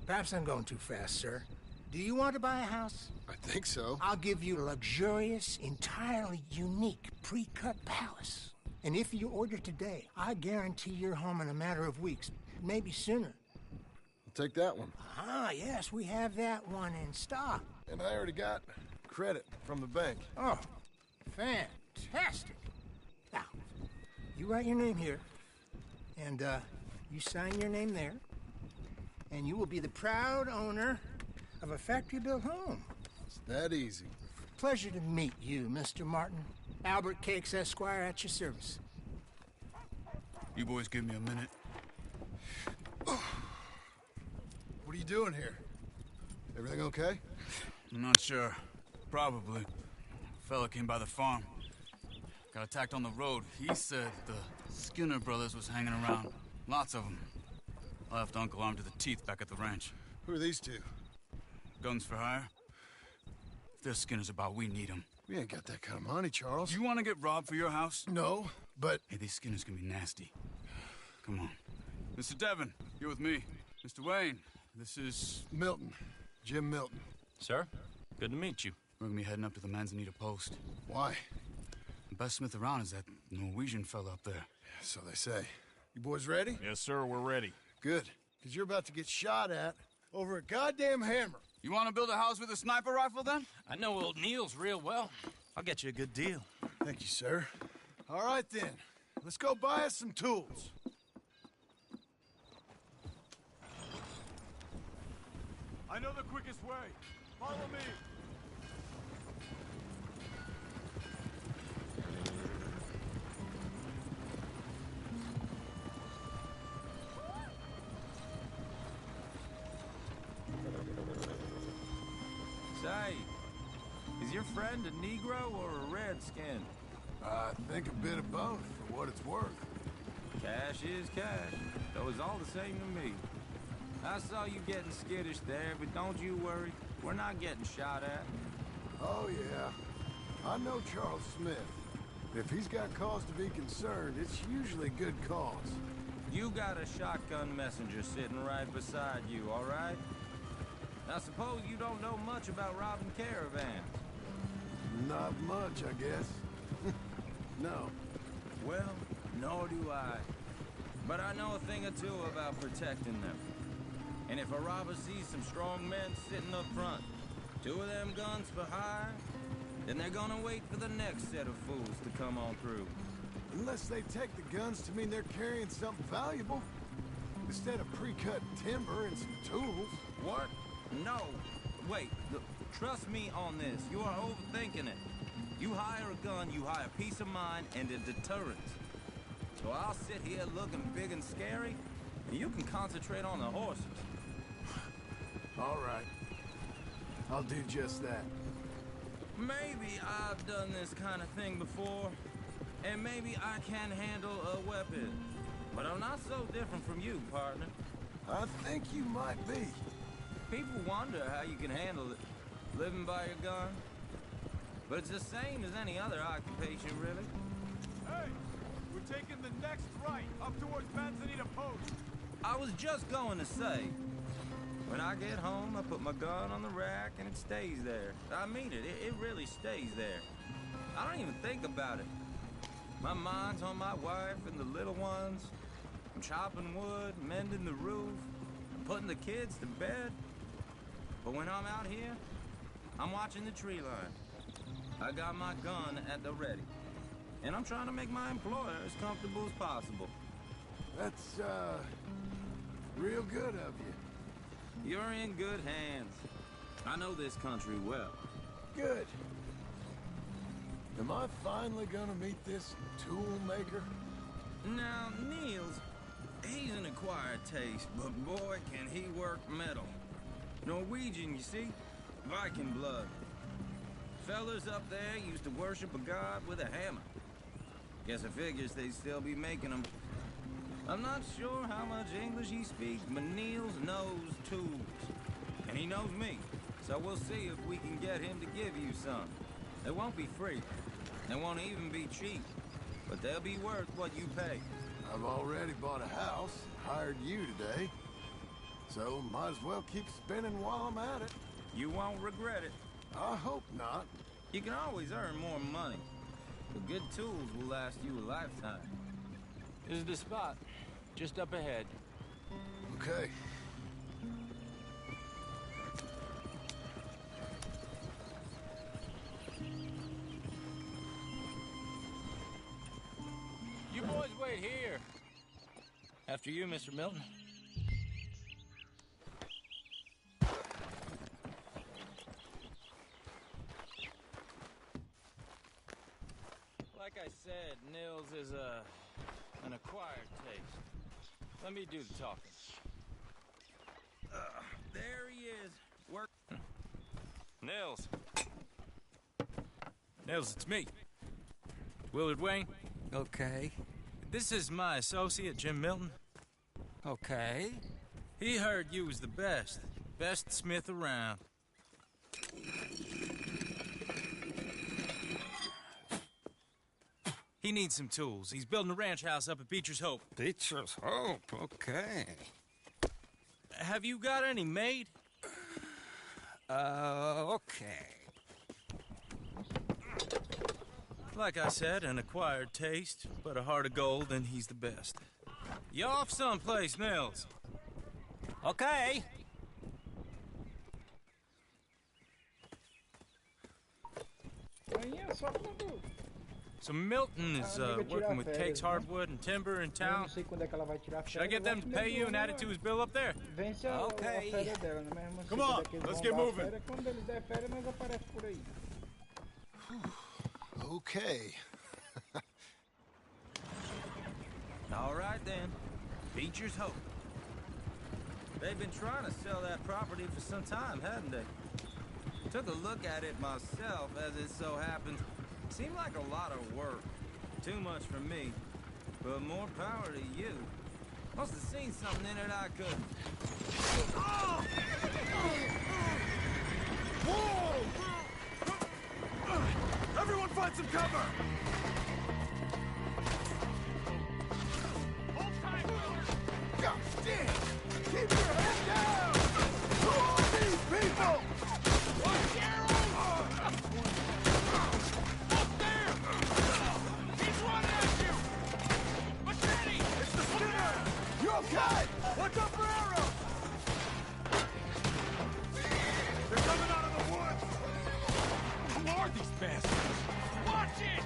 Perhaps I'm going too fast, sir. Do you want to buy a house? I think so. I'll give you a luxurious, entirely unique pre-cut palace. And if you order today, I guarantee you're home in a matter of weeks, maybe sooner. I'll take that one. Ah, yes, we have that one in stock. And I already got credit from the bank. Oh, fantastic. Now, you write your name here, and you sign your name there, and you will be the proud owner of a factory-built home. It's that easy. Pleasure to meet you, Mr. Martin. Albert Cakes, Esquire, at your service. You boys give me a minute. What are you doing here? Everything okay? I'm not sure. Probably. A fella came by the farm. Got attacked on the road. He said the Skinner brothers was hanging around. Lots of them. I left Uncle armed to the teeth back at the ranch. Who are these two? Guns for hire? If there's Skinners about, we need them. We ain't got that kind of money, Charles. You want to get robbed for your house? No, but... Hey, these Skinners can be nasty. Come on. Mr. Devon, you're with me. Mr. Wayne, this is... Milton. Jim Milton. Sir, good to meet you. We're gonna be heading up to the Manzanita Post. Why? The best smith around is that Norwegian fella up there. So they say. You boys ready? Yes, sir, we're ready. Good. Because you're about to get shot at over a goddamn hammer. You want to build a house with a sniper rifle, then? I know old Neil's real well. I'll get you a good deal. Thank you, sir. All right, then. Let's go buy us some tools. I know the quickest way. Follow me. Say, is your friend a Negro or a Redskin? I think a bit of both, for what it's worth. Cash is cash, though it's all the same to me. I saw you getting skittish there, but don't you worry. We're not getting shot at. Oh, yeah. I know Charles Smith. If he's got cause to be concerned, it's usually good cause. You got a shotgun messenger sitting right beside you, all right? I suppose you don't know much about robbing caravans. Not much, I guess. No. Well, nor do I. But I know a thing or two about protecting them. And if a robber sees some strong men sitting up front, 2 of them guns for hire, then they're gonna wait for the next set of fools to come on through. Unless they take the guns to mean they're carrying something valuable. Instead of pre-cut timber and some tools. What? No. Wait, look, trust me on this. You are overthinking it. You hire a gun, you hire peace of mind and a deterrent. So I'll sit here looking big and scary, and you can concentrate on the horses. All right. I'll do just that. Maybe I've done this kind of thing before, and maybe I can handle a weapon. But I'm not so different from you, partner. I think you might be. People wonder how you can handle it, living by your gun. But it's the same as any other occupation, really. Hey, we're taking the next right, up towards Manzanita Post. I was just going to say, when I get home, I put my gun on the rack and it stays there. I mean it, it really stays there. I don't even think about it. My mind's on my wife and the little ones. I'm chopping wood, mending the roof, putting the kids to bed. But when I'm out here, I'm watching the tree line. I got my gun at the ready. And I'm trying to make my employer as comfortable as possible. That's, real good of you. You're in good hands. I know this country well. Good. Am I finally gonna meet this tool maker? Now, Niels, he's an acquired taste, but boy, can he work metal. Norwegian, you see? Viking blood. Fellas up there used to worship a god with a hammer. Guess I figures they'd still be making them. I'm not sure how much English he speaks, but Niels knows tools. And he knows me, so we'll see if we can get him to give you some. They won't be free. They won't even be cheap. But they'll be worth what you pay. I've already bought a house, hired you today. So might as well keep spinning while I'm at it. You won't regret it. I hope not. You can always earn more money. But good tools will last you a lifetime. This is the spot. Just up ahead. Okay. You boys wait here. After you, Mr. Milton. said, Nils is an acquired taste. Let me do the talking. There he is. Work. Nils. Nils, it's me. Willard Wayne. Okay. This is my associate, Jim Milton. Okay. He heard you was the best. Best smith around. He needs some tools. He's building a ranch house up at Beecher's Hope. Beecher's Hope, okay. Have you got any made? Okay. Like I said, an acquired taste, but a heart of gold, and he's the best. You off someplace, Nils? Okay. Amanhã só quando... So Milton is working with Cake's Hardwood and Timber in Eu town. não sei quando é que ela vai tirar Should I get them to pay you and add it to his bill up there? Vence a férias dela, né? Mas Come on, let's get moving. Férias, quando eles der férias, nós aparece por aí. Okay. All right, then. Beecher's Hope. They've been trying to sell that property for some time, hadn't they? Took a look at it myself, as it so happens. Seemed like a lot of work. Too much for me. But more power to you. Must have seen something in it I couldn't. Oh! Whoa! Everyone find some cover! Hold tight, Willard! God damn! Keep your head down! Who are these people? Watch arrows! Up there! He's running at you! Machete! It's the Skinner! You okay? Watch out for arrows! They're coming out of the woods! Who are these bastards? Watch it!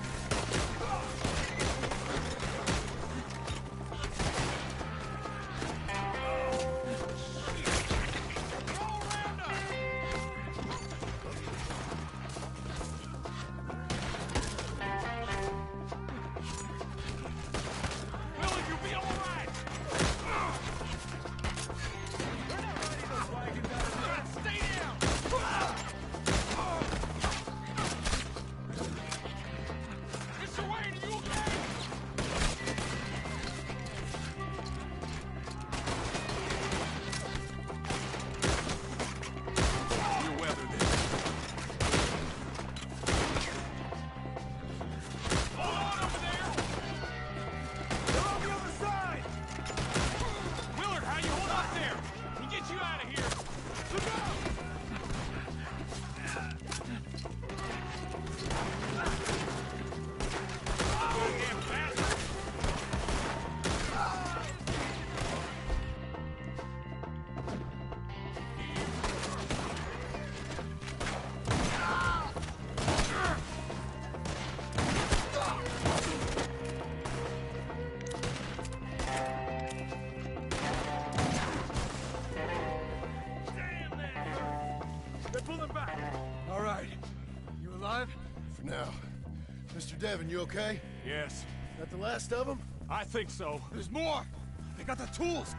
Mr. Devon, you okay? Yes. That the last of them? I think so. There's more! They got the tools!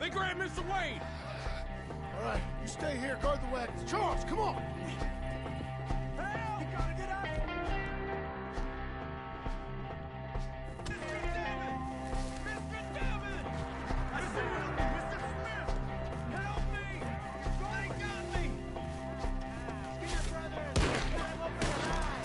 They grabbed Mr. Wayne! All right, you stay here, guard the wagons. Charles, come on! Help! Gotta get out! Mr. Devon! Mr. Devon! Mr. Smith! Help me! They got me! Skinner brothers! Get him up in the line!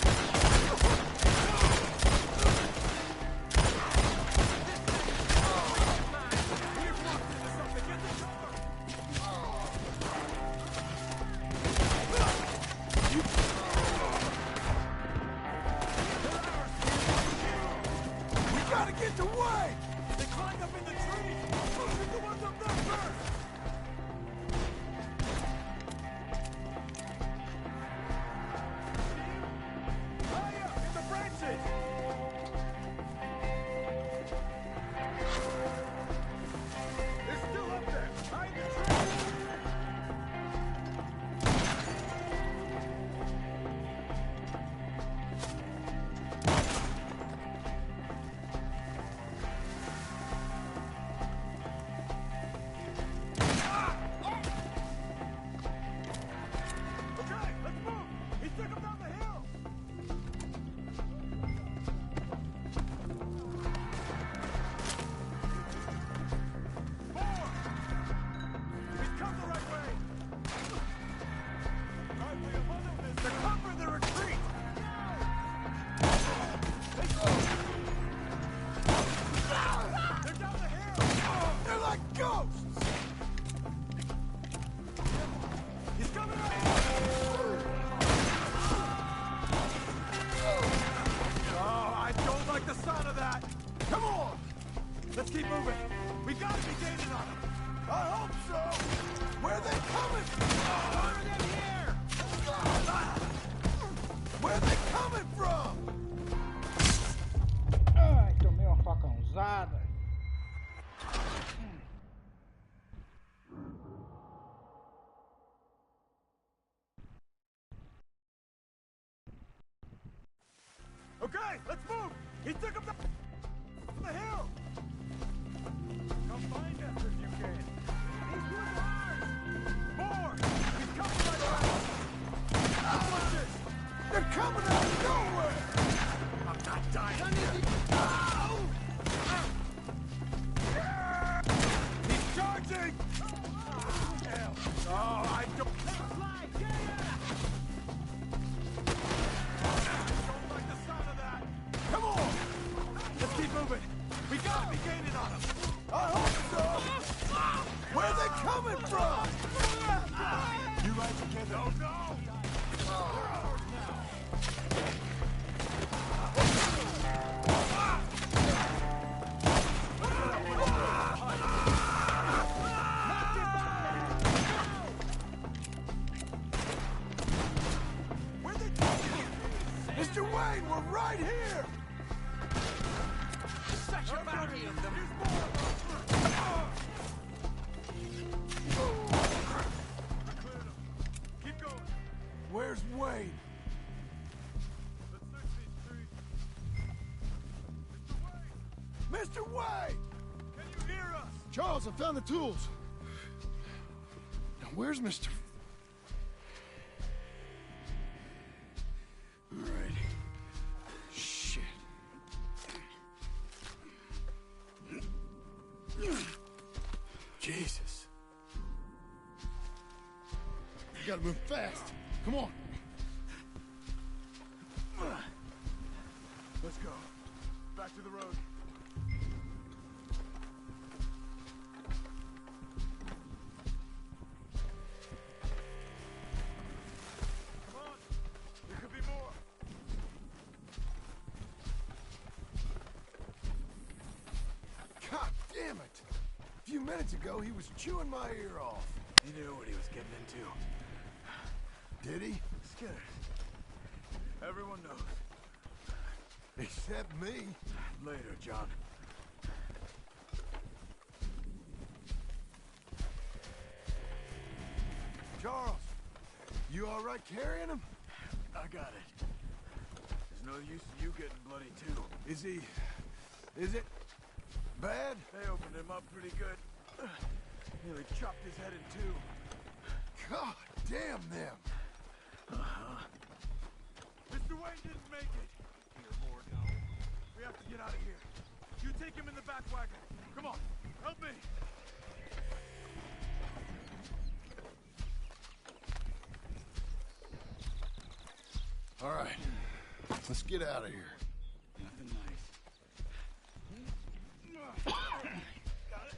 Okay, let's move! He took up the hill! Come find us if you can. These woods are ours! More! He's coming right around! What's this? They're coming out of nowhere! I'm not dying. He's charging! Hell. Oh, I don't... Come on! Let's keep moving. We gotta be gaining on them. I hope so! Where are they coming from? You right together? Oh, no! Mr. Wayne, we're right here! Section back in them. Keep going. Where's Wayne? Let's search these streets. Mr. Wayne! Can you hear us? Charles, I found the tools. Now, where's Mr. All right. Shit. Jesus. You gotta move fast. Come on. Let's go. Back to the road. Come on. There could be more. God damn it! A few minutes ago, he was chewing my ear off. He knew what he was getting into. Did he? Skinner. Everyone knows. Except me. Later, John. Charles, you all right carrying him? I got it. There's no use in you getting bloody too. Is it bad? They opened him up pretty good. Nearly chopped his head in two. God damn them. Mr. Wayne didn't make it. Dear Lord, no. We have to get out of here. You take him in the back wagon. Come on, help me. All right, let's get out of here. Nothing nice. Got it.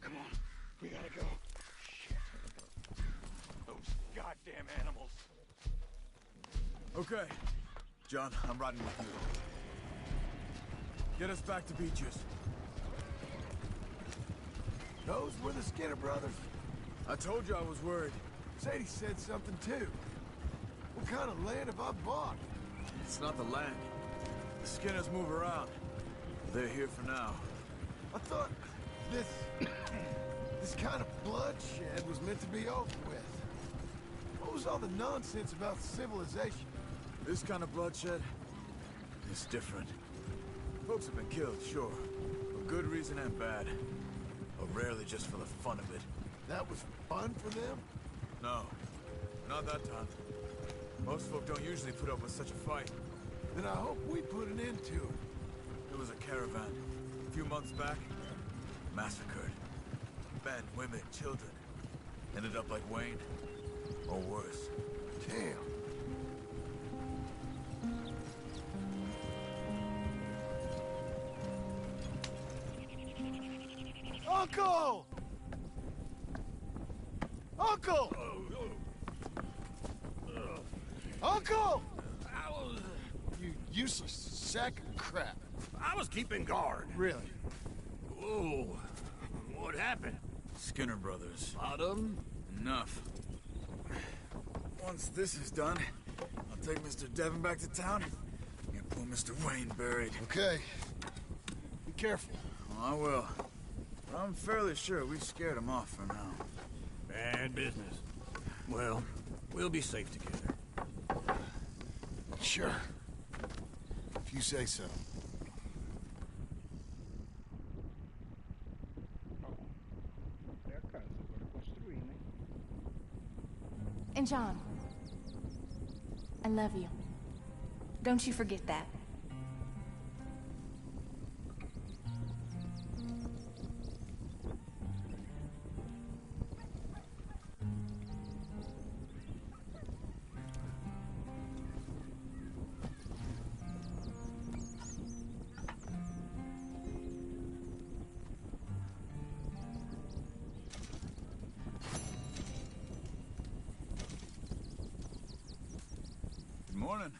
Come on, we gotta go. Shit. Those goddamn animals. Okay, John, I'm riding with you. Get us back to Beaches. Those were the Skinner brothers. I told you I was worried. Sadie said something too. What kind of land have I bought? It's not the land. The Skinners move around. They're here for now. I thought this kind of bloodshed was meant to be over with. What was all the nonsense about civilization? This kind of bloodshed is different. Folks have been killed, sure. For good reason and bad. But rarely just for the fun of it. That was fun for them? No. Not that time. Most folk don't usually put up with such a fight. Then I hope we put an end to it. There was a caravan. A few months back. Massacred. Men, women, children. Ended up like Wayne. Or worse. Damn. Uncle! Uncle! Uncle! You useless sack of crap. I was keeping guard. Really? Whoa. What happened? Skinner brothers. Bottom? Enough. Once this is done, I'll take Mr. Devon back to town and get poor Mr. Wayne buried. Okay. Be careful. I will. But I'm fairly sure we've scared him off for now. Bad business. Well, we'll be safe together. Sure. If you say so. É a casa, agora construir, né? And John, I love you. Don't you forget that. Good morning.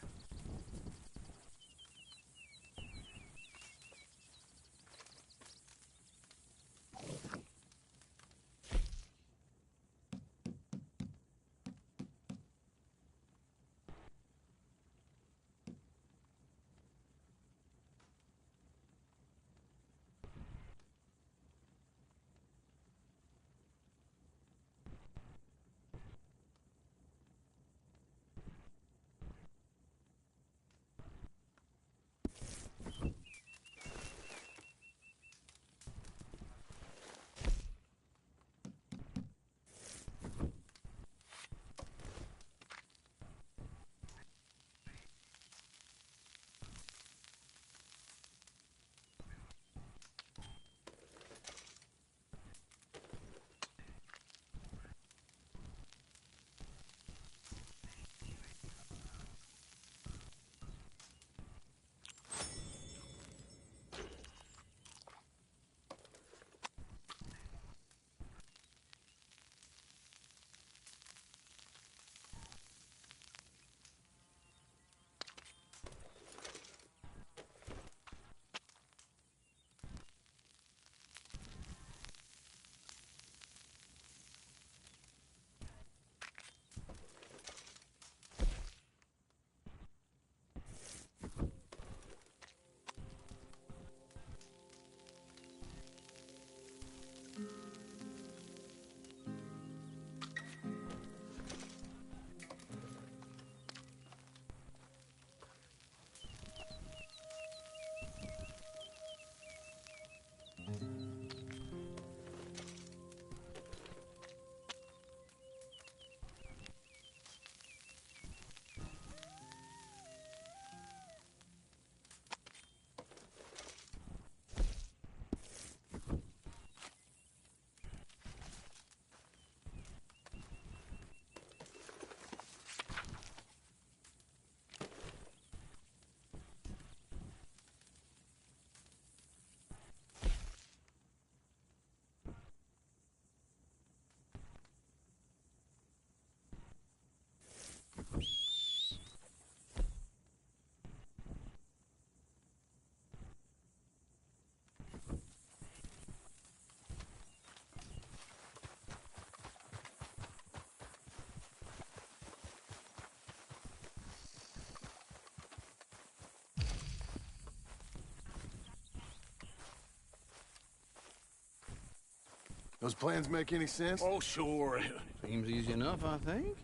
Those plans make any sense? Oh, sure. Seems easy enough, I think.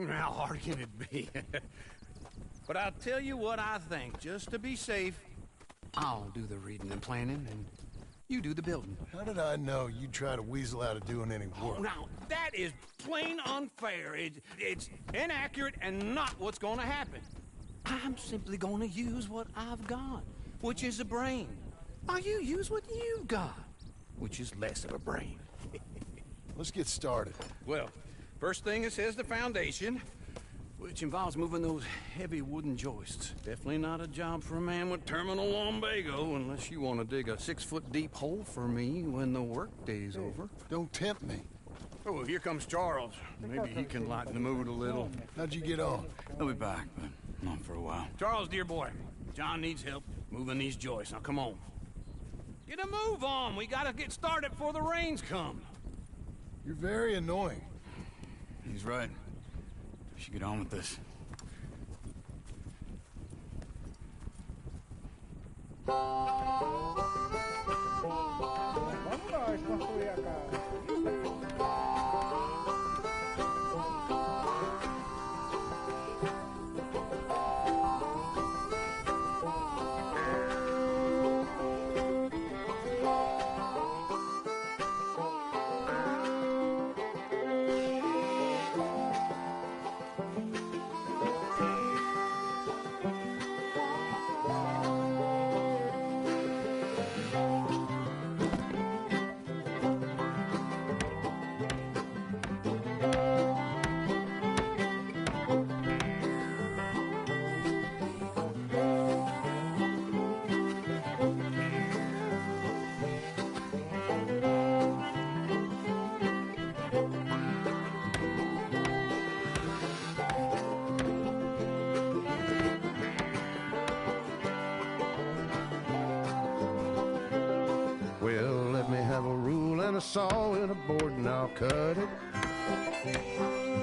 How hard can it be? But I'll tell you what I think. Just to be safe, I'll do the reading and planning, and you do the building. How did I know you'd try to weasel out of doing any work? Oh, now, that is plain unfair. It's inaccurate and not what's going to happen. I'm simply going to use what I've got, which is a brain. While you use what you've got, which is less of a brain. Let's get started. Well, first thing it says the foundation, which involves moving those heavy wooden joists. Definitely not a job for a man with terminal lumbago, unless you want to dig a 6-foot deep hole for me when the workday's over. Don't tempt me. Oh, here comes Charles. Maybe he can lighten the mood a little. How'd you get on? I'll be back, but not for a while. Charles, dear boy, John needs help moving these joists. Now, come on. Get a move on. We gotta get started before the rains come. You're very annoying. He's right. We should get on with this. Vamos nós construir a casa. a saw and a board and I'll cut it.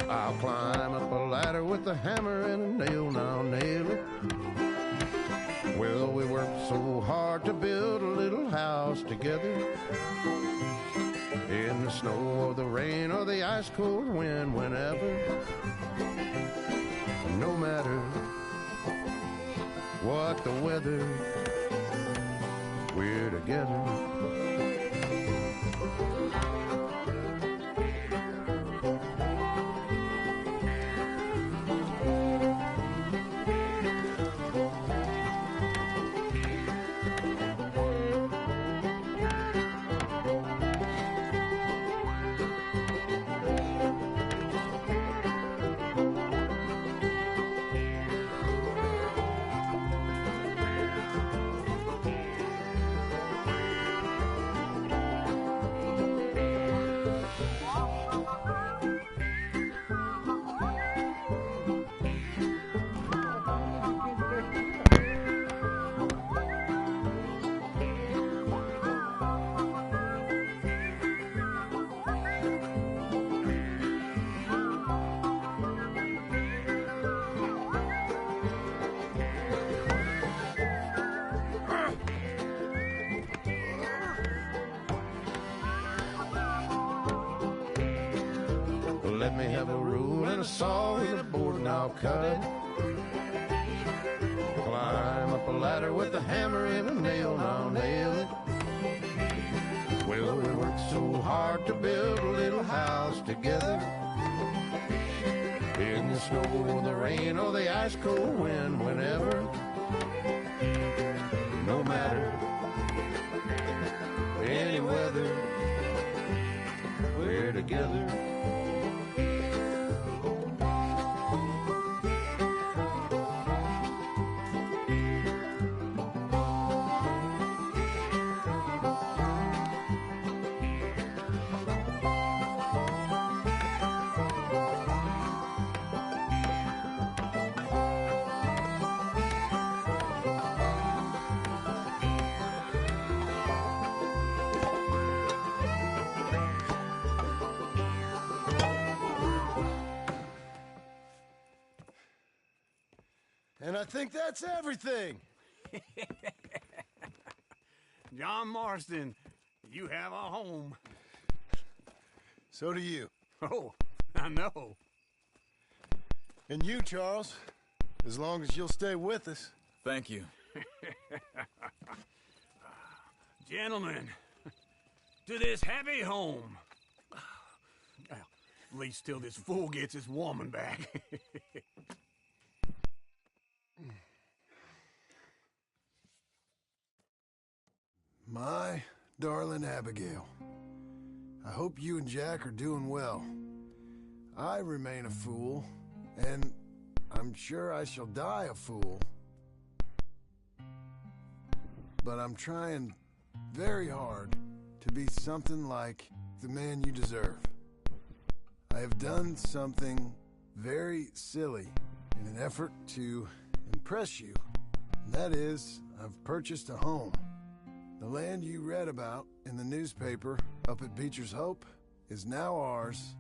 I'll climb up a ladder with a hammer and a nail and I'll nail it. Well, we worked so hard to build a little house together. In the snow or the rain or the ice cold wind, whenever. No matter what the weather, we're together. Let me have a rule and a saw and a board and I'll cut it. Climb up a ladder with a hammer and a nail and I'll nail it. Well, we worked so hard to build a little house together. In the snow or the rain or the ice cold wind, whenever. No matter any weather, we're together. And I think that's everything. John Marston, you have a home. So do you. Oh, I know. And you, Charles, as long as you'll stay with us. Thank you. Gentlemen, to this happy home. Well, at least till this fool gets his woman back. My darling Abigail, I hope you and Jack are doing well. I remain a fool, and I'm sure I shall die a fool. But I'm trying very hard to be something like the man you deserve. I have done something very silly in an effort to impress you. And that is, I've purchased a home. The land you read about in the newspaper up at Beecher's Hope is now ours,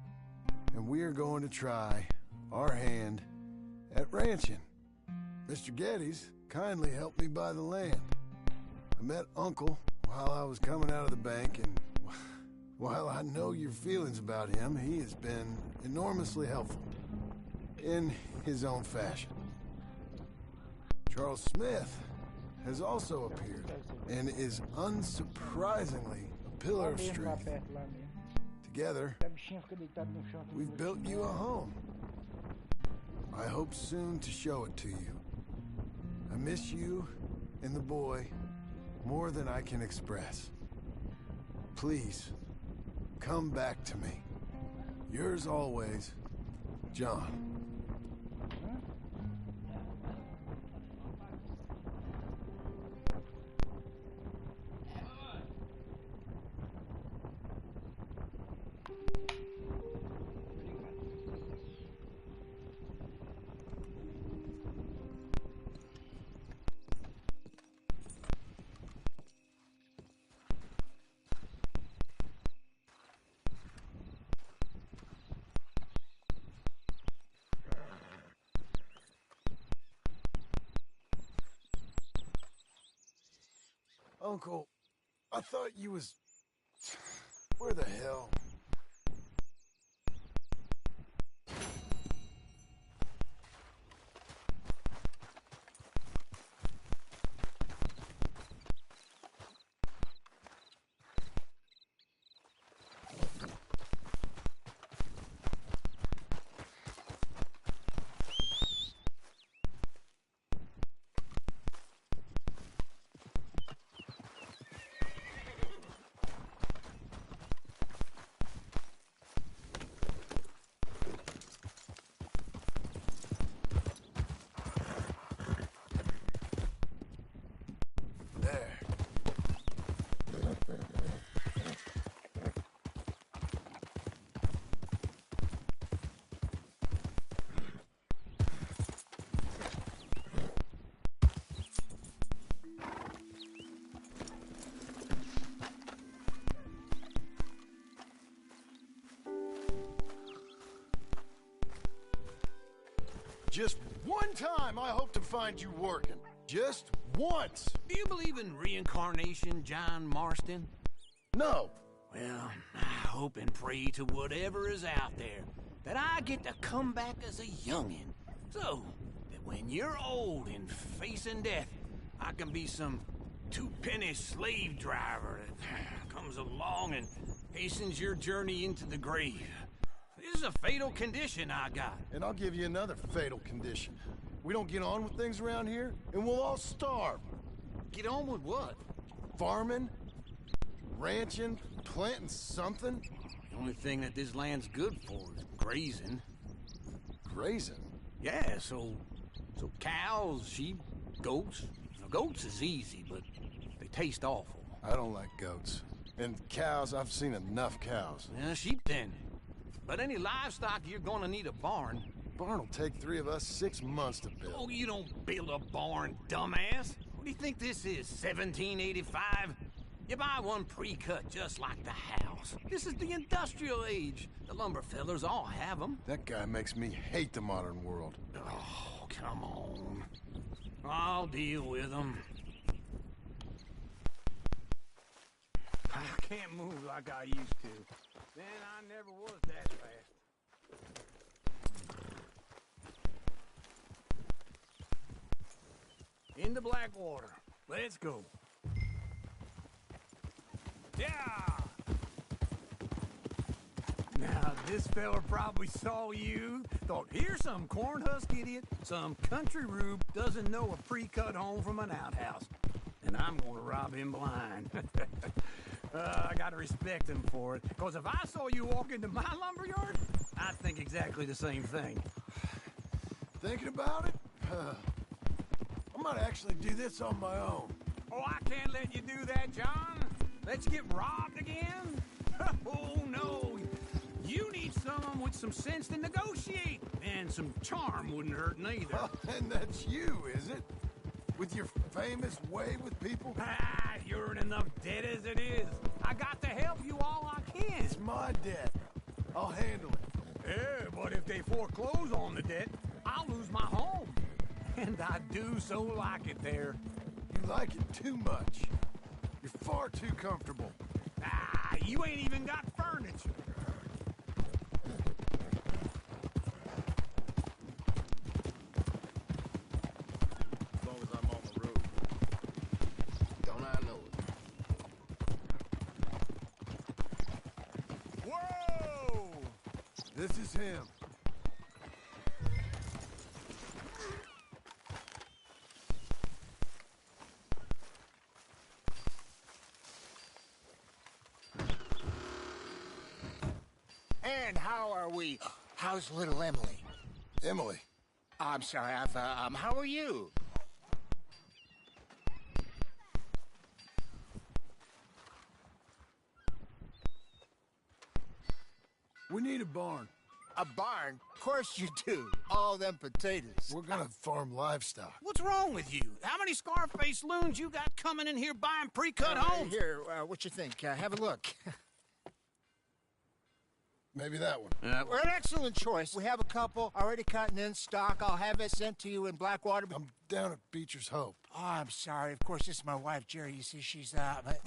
and we are going to try our hand at ranching. Mr. Geddes kindly helped me buy the land. I met Uncle while I was coming out of the bank, and while I know your feelings about him, he has been enormously helpful in his own fashion. Charles Smith has also appeared and is unsurprisingly a pillar of strength. Together, we've built you a home. I hope soon to show it to you. I miss you and the boy more than I can express. Please, come back to me. Yours always, John. Uncle, I thought you was... Where the hell? Just one time I hope to find you working. Just once. Do you believe in reincarnation, John Marston? No. Well, I hope and pray to whatever is out there that I get to come back as a youngin'. So that when you're old and facing death, I can be some two-penny slave driver that comes along and hastens your journey into the grave. This is a fatal condition I got. And I'll give you another fatal condition. We don't get on with things around here, and we'll all starve. Get on with what? Farming, ranching, planting something. The only thing that this land's good for is grazing. Grazing? Yeah, so cows, sheep, goats. Now, goats is easy, but they taste awful. I don't like goats. And cows, I've seen enough cows. Yeah, sheep then. But any livestock, you're gonna need a barn. Barn will take 3 of us 6 months to build. Oh, you don't build a barn, dumbass. What do you think this is, 1785? You buy one pre-cut just like the house. This is the industrial age. The lumber fellers all have them. That guy makes me hate the modern world. Oh, come on. I'll deal with them. I can't move like I used to. Then I never was that fast. Into Blackwater. Let's go. Yeah! Now, this fella probably saw you, thought, here's some corn-husk idiot, some country rube doesn't know a pre-cut home from an outhouse. And I'm gonna rob him blind. I gotta respect him for it, because if I saw you walk into my lumberyard, I'd think exactly the same thing. Thinking about it? I might actually do this on my own. Oh, I can't let you do that, John. Let's get robbed again? Oh, no. You need someone with some sense to negotiate, and some charm wouldn't hurt neither. And that's you, is it? With your famous way with people? Ah, you're in enough debt as it is. I got to help you all I can. It's my debt. I'll handle it. Yeah, but if they foreclose on the debt, I'll lose my home. And I do so like it there. You like it too much. You're far too comfortable. Ah, you ain't even got furniture. As long as I'm on the road. Don't I know it? Whoa! This is him. And how are we? How's little Emily? Emily? I'm sorry, how are you? We need a barn. A barn? Of course you do. All them potatoes. We're gonna farm livestock. What's wrong with you? How many Scarface loons you got coming in here buying pre-cut homes? Here, what you think? Have a look. Maybe that one. We're an excellent choice. We have a couple already cut and in stock. I'll have it sent to you in Blackwater. I'm down at Beecher's Hope. Oh, I'm sorry. Of course, this is my wife, Jerry. You see, she's but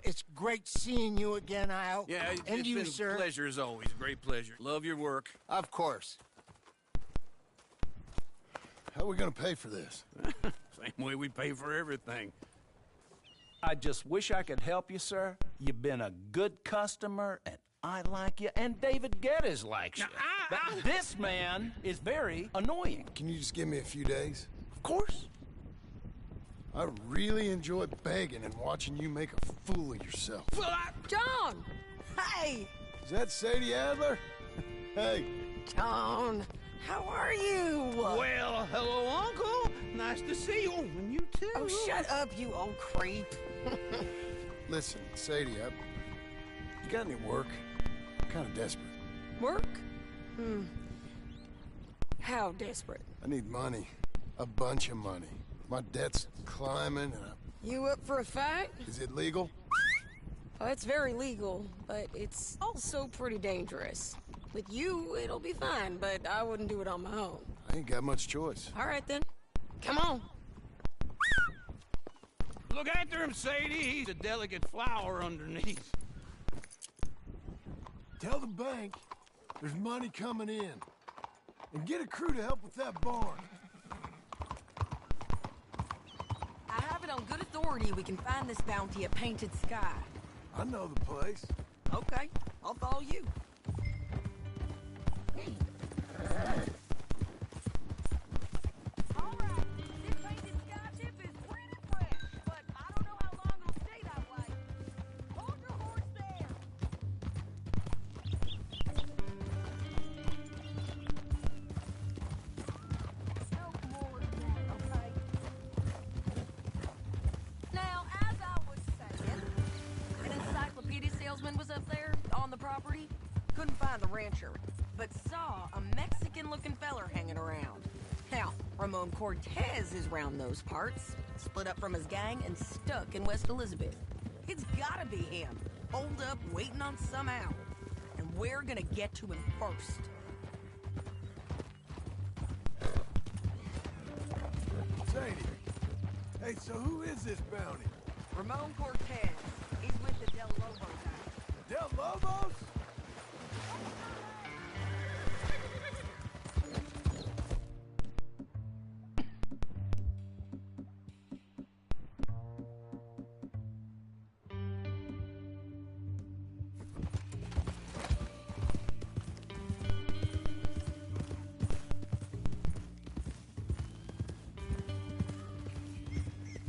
it's great seeing you again, Al. Yeah, and it's you, been sir. a pleasure as always. Great pleasure. Love your work. Of course. How are we gonna pay for this? Same way we pay for everything. I just wish I could help you, sir. You've been a good customer, and I like you, and David Geddes likes you. But this man is very annoying. Can you just give me a few days? Of course. I really enjoy begging and watching you make a fool of yourself. Well, John! Hey! Is that Sadie Adler? Hey. John, how are you? Well, hello, Uncle. Nice to see you. And you too. Oh, shut up, you old creep. Listen, Sadie, you got any work? I'm kind of desperate. Work? How desperate? I need money. A bunch of money. My debt's climbing and You up for a fight? Is it legal? Well, it's very legal, but it's also pretty dangerous. With you, it'll be fine, but I wouldn't do it on my own. I ain't got much choice. All right, then. Come on. Look after him, Sadie. He's a delicate flower underneath. Tell the bank there's money coming in. And get a crew to help with that barn. I have it on good authority we can find this bounty at Painted Sky. I know the place. Okay, I'll follow you. Was up there on the property, couldn't find the rancher, but saw a Mexican-looking feller hanging around. Now, Ramon Cortez is round those parts, split up from his gang and stuck in West Elizabeth. It's gotta be him, holed up waiting on some owl, and we're gonna get to him first. Sadie, hey, so who is this bounty? Ramon Cortez. He's with the Del Lobos. Del Lobos?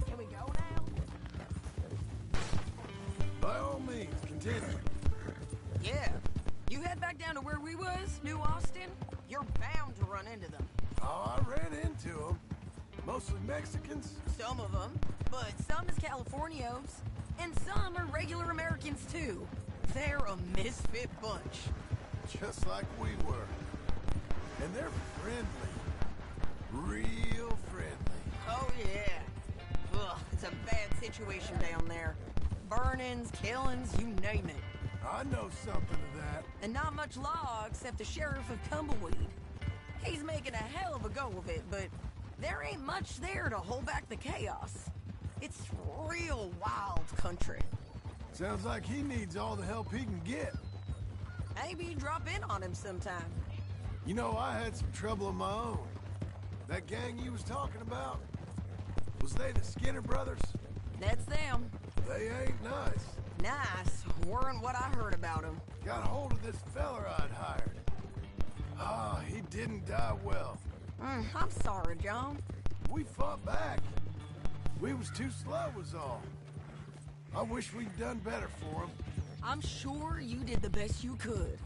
Can we go now? By all means, continue. Yeah. You head back down to where we was, New Austin, you're bound to run into them. Oh, I ran into them. Mostly Mexicans. Some of them, but some is Californios, and some are regular Americans too. They're a misfit bunch. Just like we were. And they're friendly. Real friendly. Oh yeah. Ugh, it's a bad situation down there. Burnings, killings, you name it. I know something of that. And not much law except the sheriff of Tumbleweed. He's making a hell of a go of it, but there ain't much there to hold back the chaos. It's real wild country. Sounds like he needs all the help he can get. Maybe drop in on him sometime. You know, I had some trouble of my own. That gang you was talking about, was they the Skinner brothers? That's them. They ain't nice. Nice. Weren't what I heard about him. Got hold of this feller I'd hired. Ah, he didn't die well. I'm sorry, John. We fought back. We was too slow was all. I wish we'd done better for him. I'm sure you did the best you could.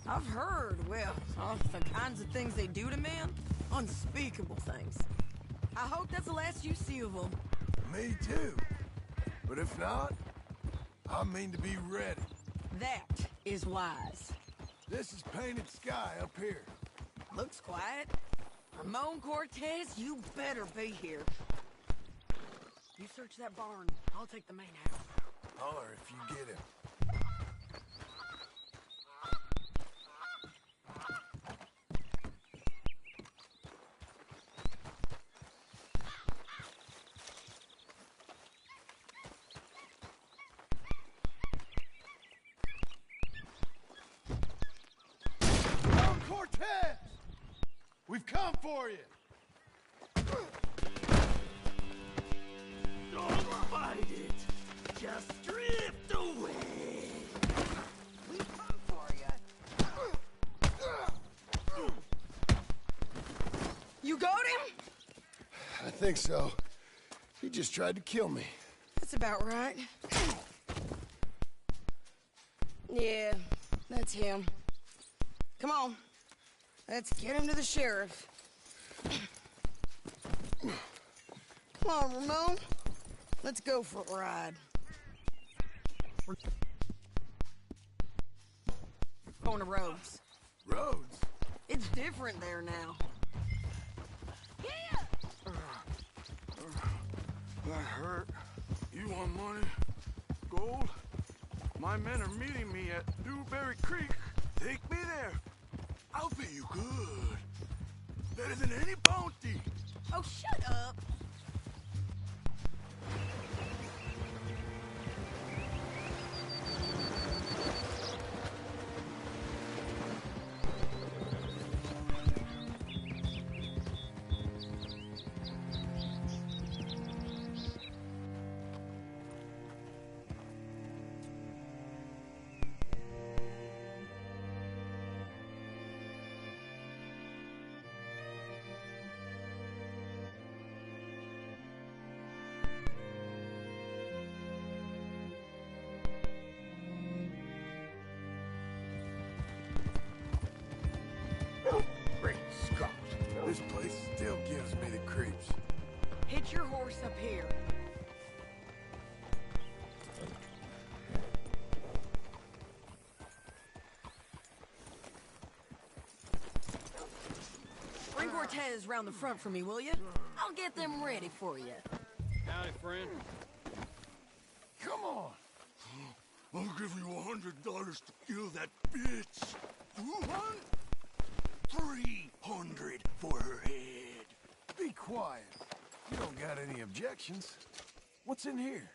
I've heard, well, the kinds of things they do to men. Unspeakable things. I hope that's the last you see of them. Me too. But if not, I mean to be ready. That is wise. This is Painted Sky up here. Looks quiet. Ramon Cortez, you better be here. You search that barn. I'll take the main house. Holler if you get him. Cortez! We've come for you! Don't fight it. Just drift away. We come for you. You got him? I think so. He just tried to kill me. That's about right. Yeah, that's him. Come on. Let's get him to the sheriff. Come on, Ramon. Let's go for a ride. Going to Rhodes. Rhodes? It's different there now. That hurt. You want money? Gold? My men are meeting me at Newberry Creek. Take me there. I'll pay you good. Better than any bounty. Oh, shut up. Great Scott. This place still gives me the creeps. Hitch your horse up here. Bring Cortez round the front for me, will you? I'll get them ready for you. Howdy, friend. Come on. I'll give you $100 to kill that bitch. 200? 300 for her head. Be quiet. You don't got any objections. What's in here?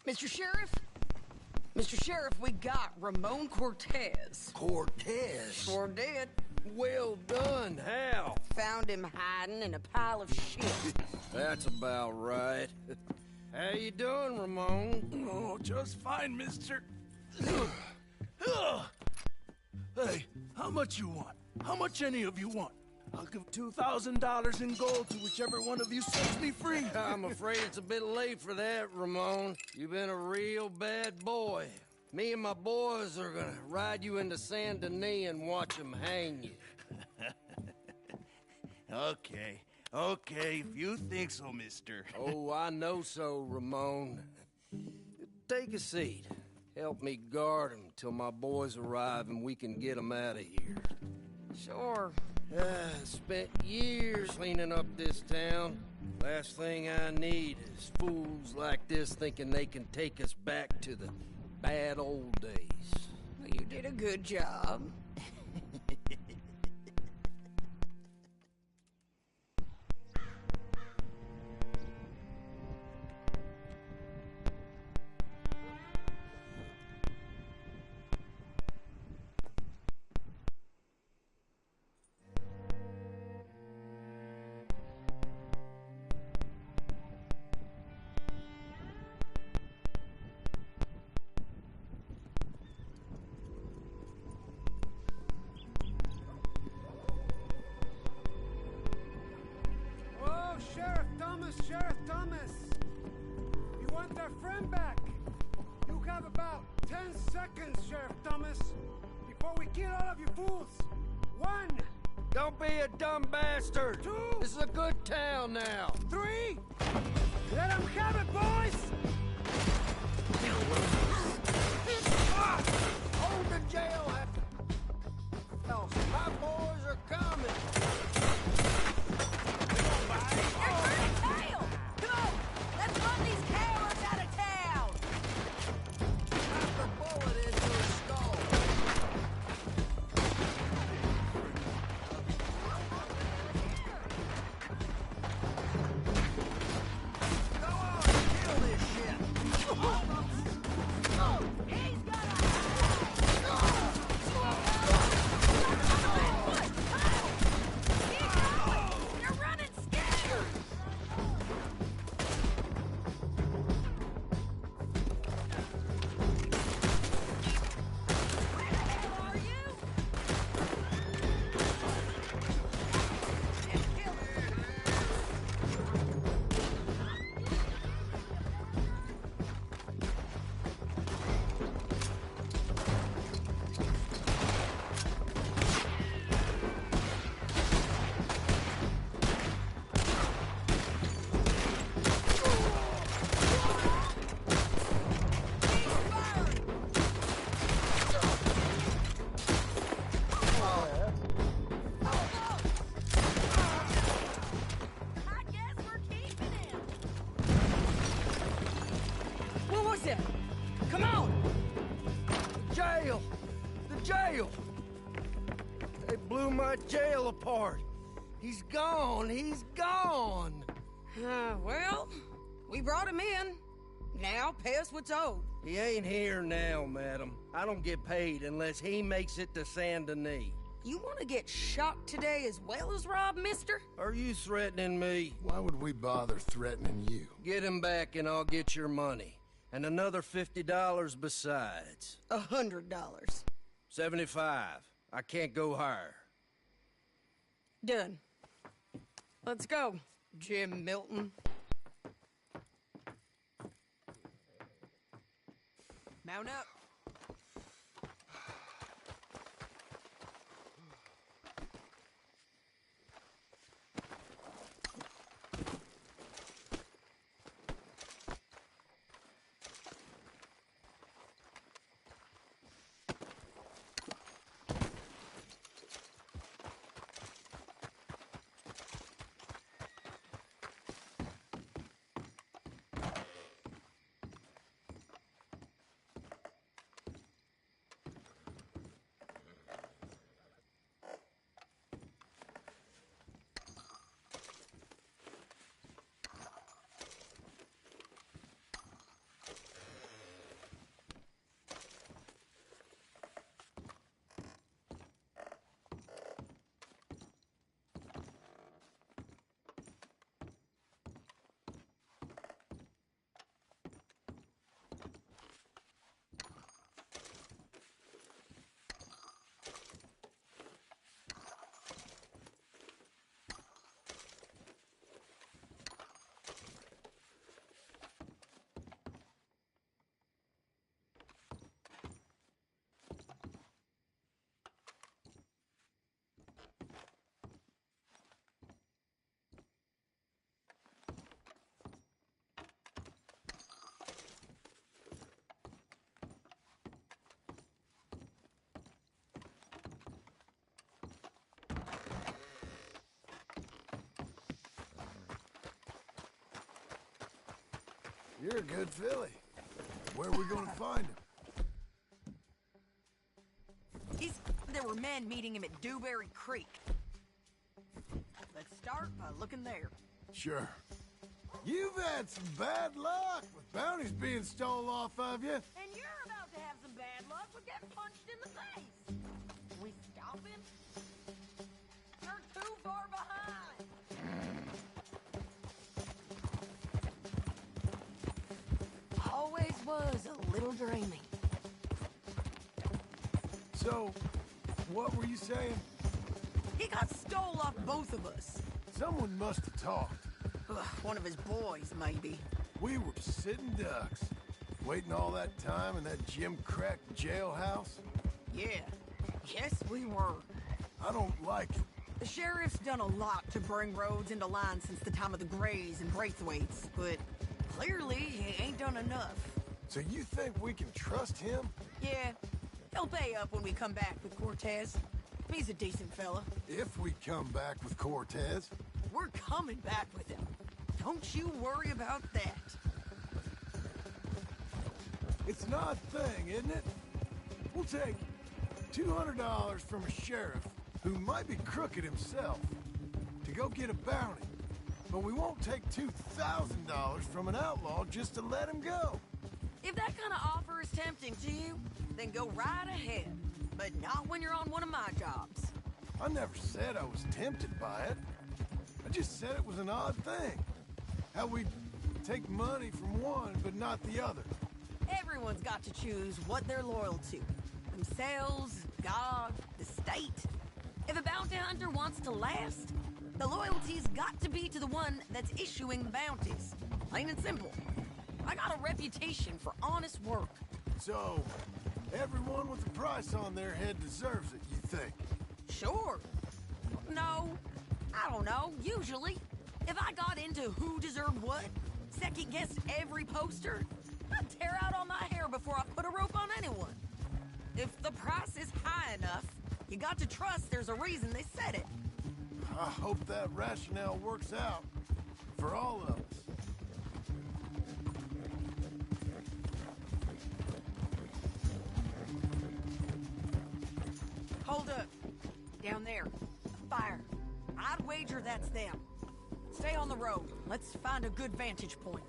Mr. Sheriff? Mr. Sheriff, we got Ramon Cortez. Cortez? Sure did. Well done. How? Found him hiding in a pile of shit. That's about right. How you doing, Ramon? Oh, just fine, mister. Hey, how much you want? How much any of you want? I'll give $2,000 in gold to whichever one of you sets me free. I'm afraid it's a bit late for that, Ramon. You've been a real bad boy. Me and my boys are gonna ride you into Saint Denis and watch them hang you. Okay, if you think so, mister. Oh, I know so, Ramon. Take a seat. Help me guard them till my boys arrive and we can get them out of here. Sure. Spent years cleaning up this town. Last thing I need is fools like this thinking they can take us back to the bad old days. Well, you did a good job. Sheriff Thomas! You want that friend back? You have about 10 seconds, Sheriff Thomas, before we kill all of you fools. 1. Don't be a dumb bastard. 2. This is a good town now. 3. Let them have it, boys! Hold the jail. My boys are coming. jail apart. He's gone. He's gone. Well, we brought him in. Now pay us what's owed. He ain't here now, madam. I don't get paid unless he makes it to Saint Denis. You want to get shot today as well as Rob, mister? Are you threatening me? Why would we bother threatening you? Get him back and I'll get your money. And another $50 besides. $100. 75. I can't go higher. Done. Let's go, Jim Milton. Mount up. You're a good filly. Where are we gonna find him? There were men meeting him at Dewberry Creek. Let's start by looking there. Sure. You've had some bad luck with bounties being stole off of you. And you're about to have some bad luck with getting punched in the face. Can we stop him? You're too far behind. Always was a little dreamy. So, what were you saying? He got stole off both of us. Someone must have talked. One of his boys, maybe. We were sitting ducks, waiting all that time in that Jim Crack jailhouse. Yeah. Yes, we were. I don't like it. The sheriff's done a lot to bring roads into line since the time of the Grays and Braithwaites, but clearly he ain't done enough. So you think we can trust him? Yeah. He'll pay up when we come back with Cortez. He's a decent fella. If we come back with Cortez. We're coming back with him. Don't you worry about that. It's an odd thing, isn't it? We'll take $200 from a sheriff who might be crooked himself to go get a bounty. But we won't take $2,000 from an outlaw just to let him go. If that kind of offer is tempting to you, then go right ahead. But not when you're on one of my jobs. I never said I was tempted by it. I just said it was an odd thing. How we take money from one but not the other. Everyone's got to choose what they're loyal to. Themselves, God, the state. If a bounty hunter wants to last, the loyalty's got to be to the one that's issuing the bounties. Plain and simple. I got a reputation for honest work. So, everyone with a price on their head deserves it, you think? Sure. No, I don't know, usually. If I got into who deserved what, second-guessed every poster, I'd tear out all my hair before I put a rope on anyone. If the price is high enough, you got to trust there's a reason they said it. I hope that rationale works out for all of us. Hold up. Down there. wager that's them. Stay on the road. Let's find a good vantage point.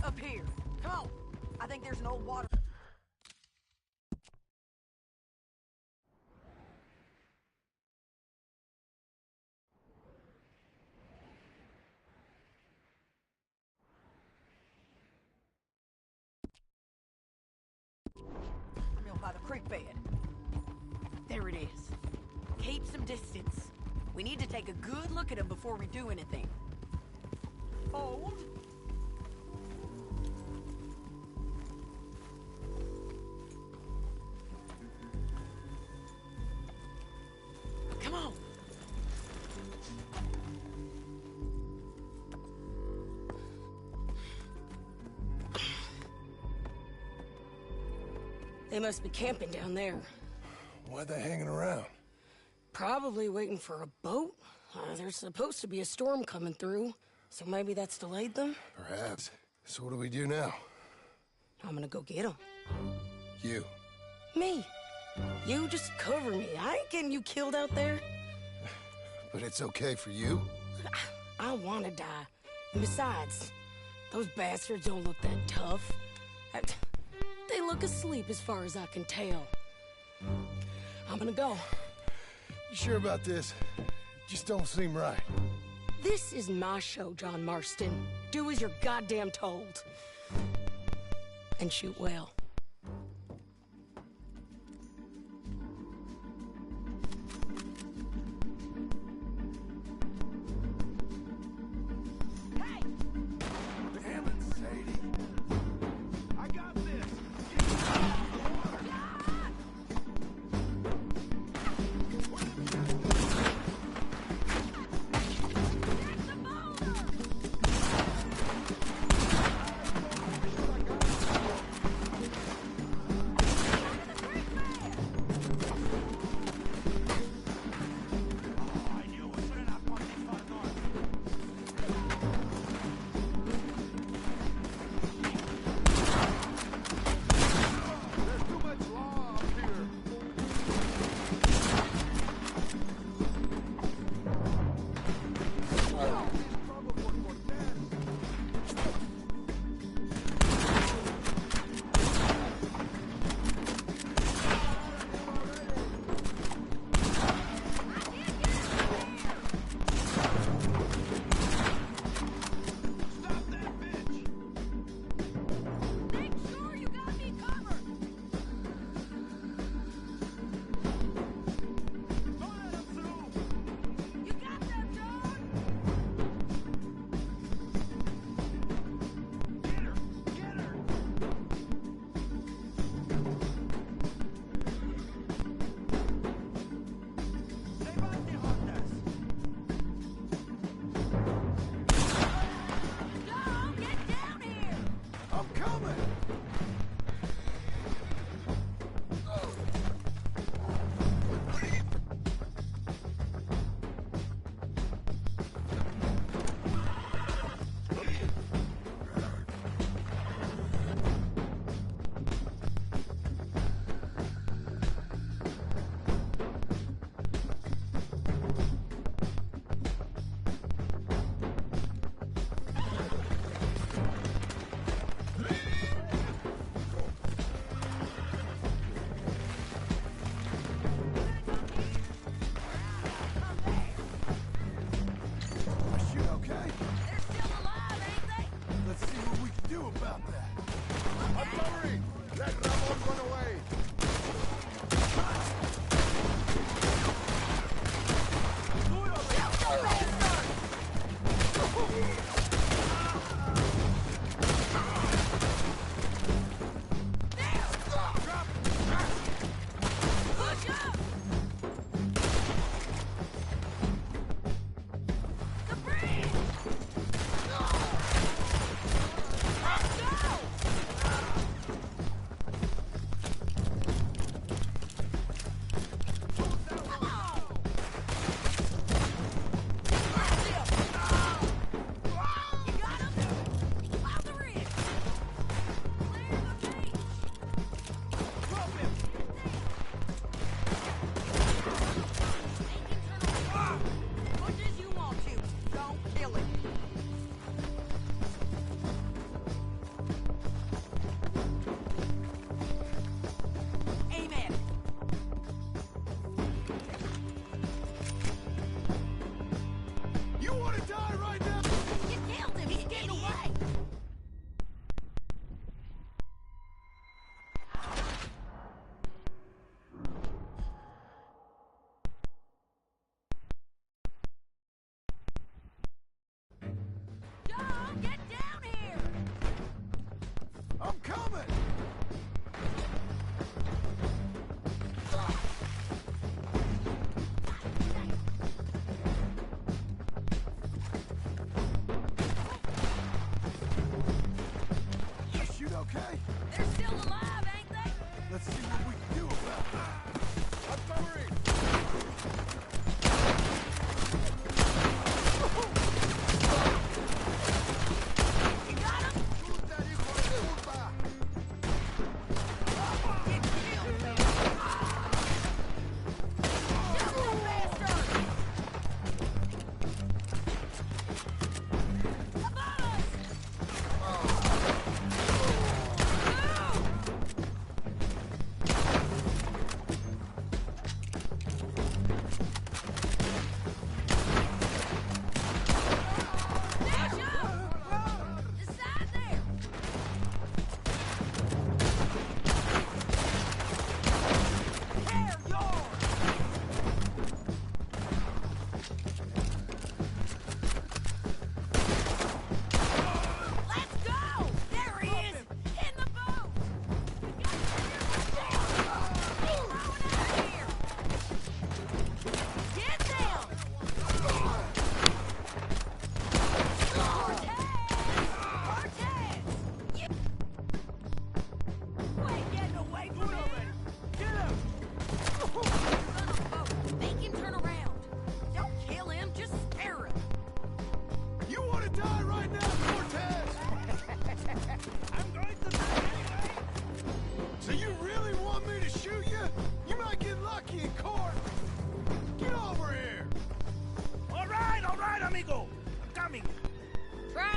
Up here. Come on. I think there's an old water... mill by the creek bed. There it is. Keep some distance. We need to take a good look at him before we do anything. Hold. Come on. They must be camping down there. Why are they hanging around? Probably waiting for a boat. There's supposed to be a storm coming through, so maybe that's delayed them? Perhaps. So what do we do now? I'm gonna go get them. You. Me. You just cover me. I ain't getting you killed out there. But it's okay for you? I wanna die. And besides, those bastards don't look that tough. They look asleep as far as I can tell. I'm gonna go. You sure about this? Just don't seem right. This is my show, John Marston. Do as you're goddamn told. And shoot well. Damn it, Sadie. I got this.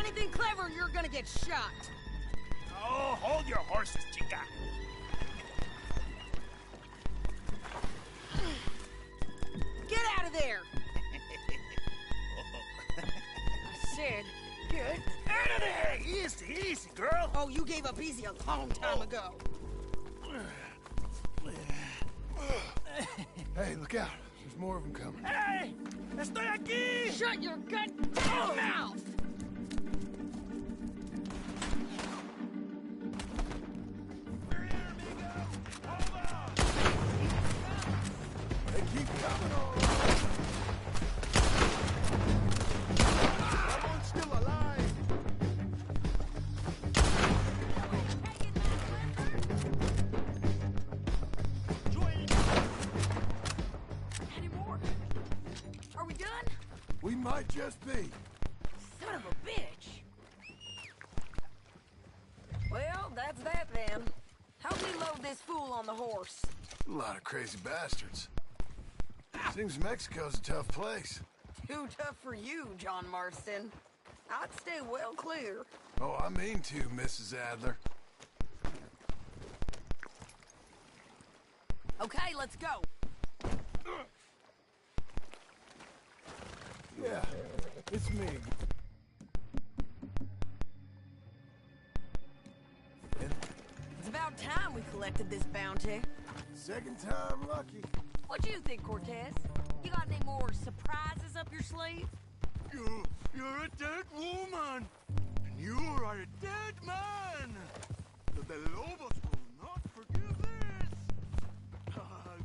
anything clever, you're gonna get shot. Oh, hold your horses, chica. Get out of there! I said, get out of there! Easy, easy, girl. Oh, you gave up easy a long time ago. Hey, look out. There's more of them coming. Hey! Estoy aquí! Shut your goddamn mouth! They keep coming on. Someone's still alive. Any more? Are we done? We might just be. Son of a bitch! Well, that's that then. Help me load this fool on the horse. A lot of crazy bastards. Seems Mexico's a tough place. Too tough for you, John Marston. I'd stay well clear. Oh, I mean to, Mrs. Adler. Okay, let's go. Yeah, it's me. It's about time we collected this bounty. Second time lucky. What do you think, Cortez? You got any more surprises up your sleeve? You're a dead woman, and you are a dead man. The Lobos will not forgive this.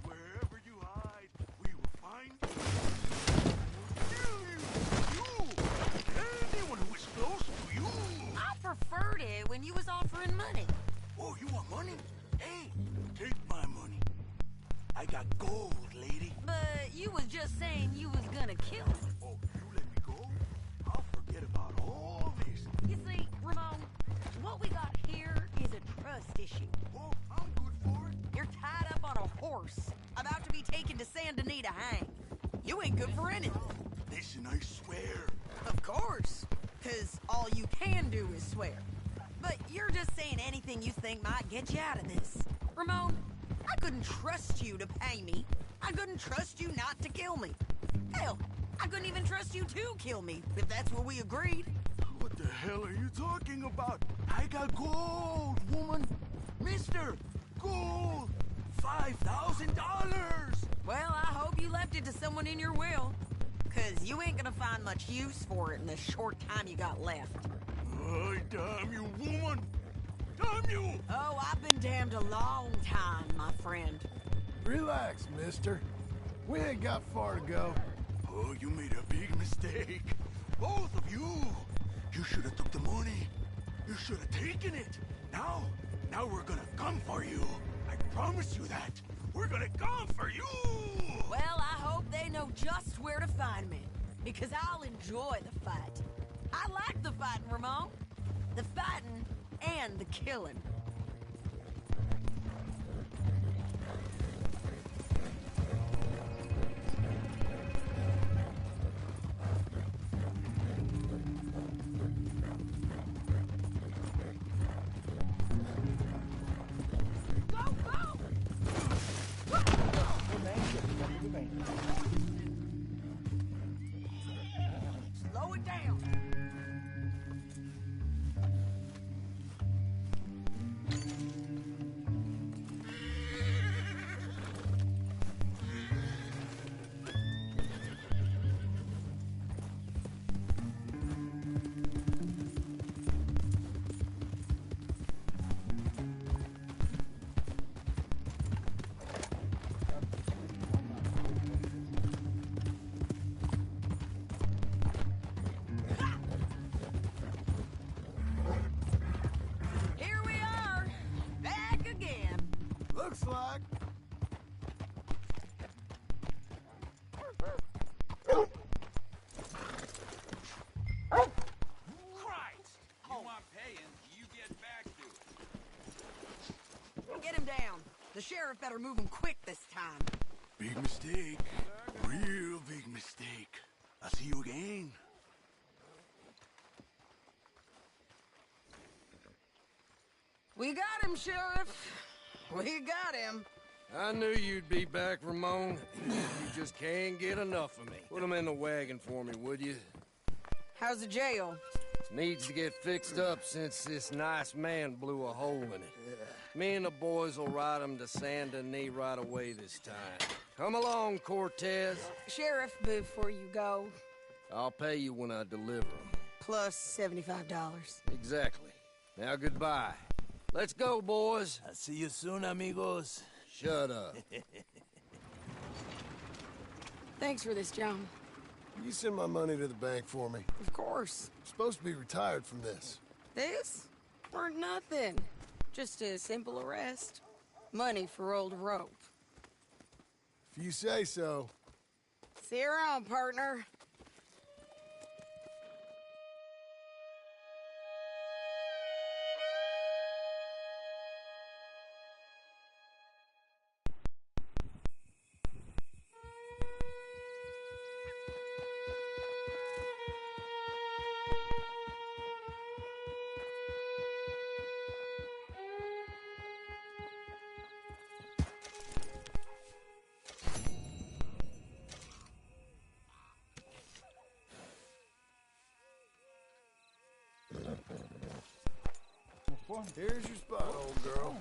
Wherever you hide, we will find you. Kill you. Anyone who is close to you. I preferred it when you was offering money. Oh, you want money? Hey, take my money. I got gold, lady. But you was just saying you was gonna kill me. Oh, you let me go? I'll forget about all this. You see, Ramon, what we got here is a trust issue. Oh, I'm good for it. You're tied up on a horse, about to be taken to San Denis to hang. You ain't good for anything. Listen, I swear. Of course, because all you can do is swear. But you're just saying anything you think might get you out of this. Ramon, I couldn't trust you to pay me. I couldn't trust you not to kill me. Hell, I couldn't even trust you to kill me, if that's what we agreed. What the hell are you talking about? I got gold, woman. Mister, gold. $5,000. Well, I hope you left it to someone in your will. Because you ain't gonna find much use for it in the short time you got left. Oh, damn you, woman. Damn you. Oh, I've been damned a long time, my friend. Relax, mister. We ain't got far to go. Oh, you made a big mistake. Both of you. You should have took the money. You should have taken it. Now we're gonna come for you. I promise you that. We're gonna come for you. Well, I hope they know just where to find me. Because I'll enjoy the fight. I like the fighting, Ramon. The fighting and the killing. Slow it down. Here we are, back again. Looks like. Christ! You want paying, you get back to it. Get him down. The sheriff better move him quick this time. Big mistake. Real big mistake. I'll see you again. him, Sheriff. We got him. I knew you'd be back, Ramon. You just can't get enough of me. Put him in the wagon for me, would you? How's the jail? Needs to get fixed up since this nice man blew a hole in it. Me and the boys will ride him to Saint Denis right away this time. Come along, Cortez. Sheriff, before you go, I'll pay you when I deliver him. plus $75. Exactly. Now goodbye. Let's go, boys. I'll see you soon, amigos. Shut up. Thanks for this, John. You send my money to the bank for me. Of course. I'm supposed to be retired from this. This? For nothing. Just a simple arrest. Money for old rope. If you say so. See you around, partner. Here's your spot, old girl.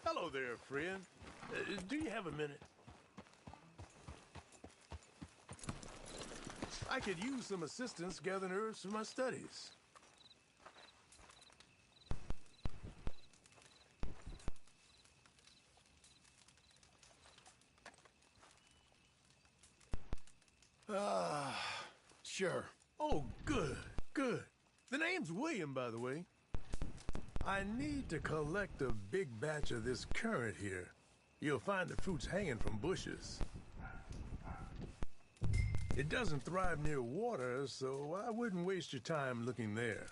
Hello there, friend. Do you have a minute? I could use some assistance gathering herbs for my studies. Sure. Oh, good, good. The name's William, by the way. I need to collect a big batch of this currant here. You'll find the fruits hanging from bushes. It doesn't thrive near water, so I wouldn't waste your time looking there.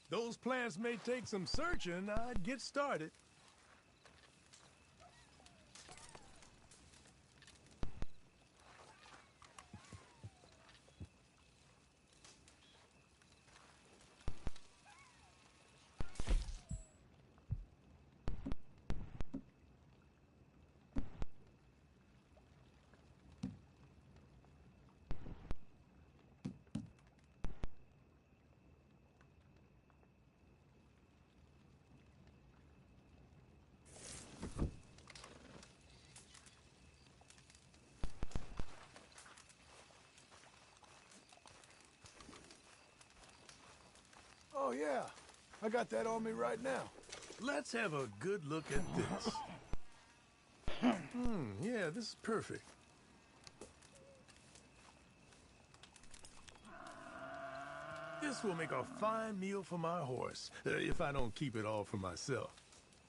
Those plants may take some searching. I'd get started. yeah. I got that on me right now. Let's have a good look at this. Yeah, this is perfect. This will make a fine meal for my horse, if I don't keep it all for myself.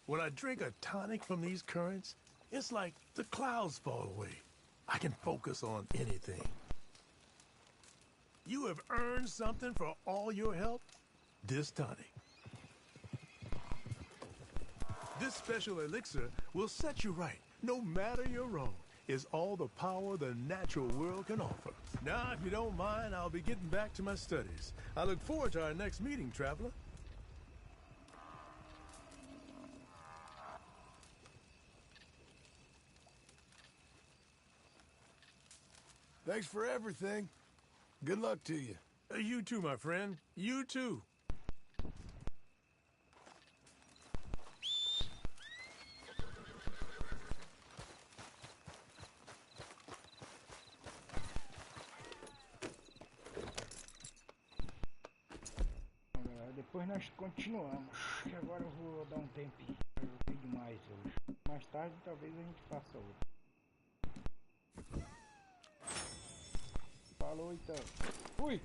When I drink a tonic from these currents, it's like the clouds fall away. I can focus on anything. You have earned something for all your help. This tonic. This special elixir will set you right, no matter your wrong. Is all the power the natural world can offer. Now, if you don't mind, I'll be getting back to my studies. I look forward to our next meeting, traveler. Thanks for everything. Good luck to you. You too, my friend. You too. Depois nós continuamos. Que agora eu vou dar um tempinho. Eu joguei demais hoje. Mais tarde talvez a gente faça outro. Falou então. Fui!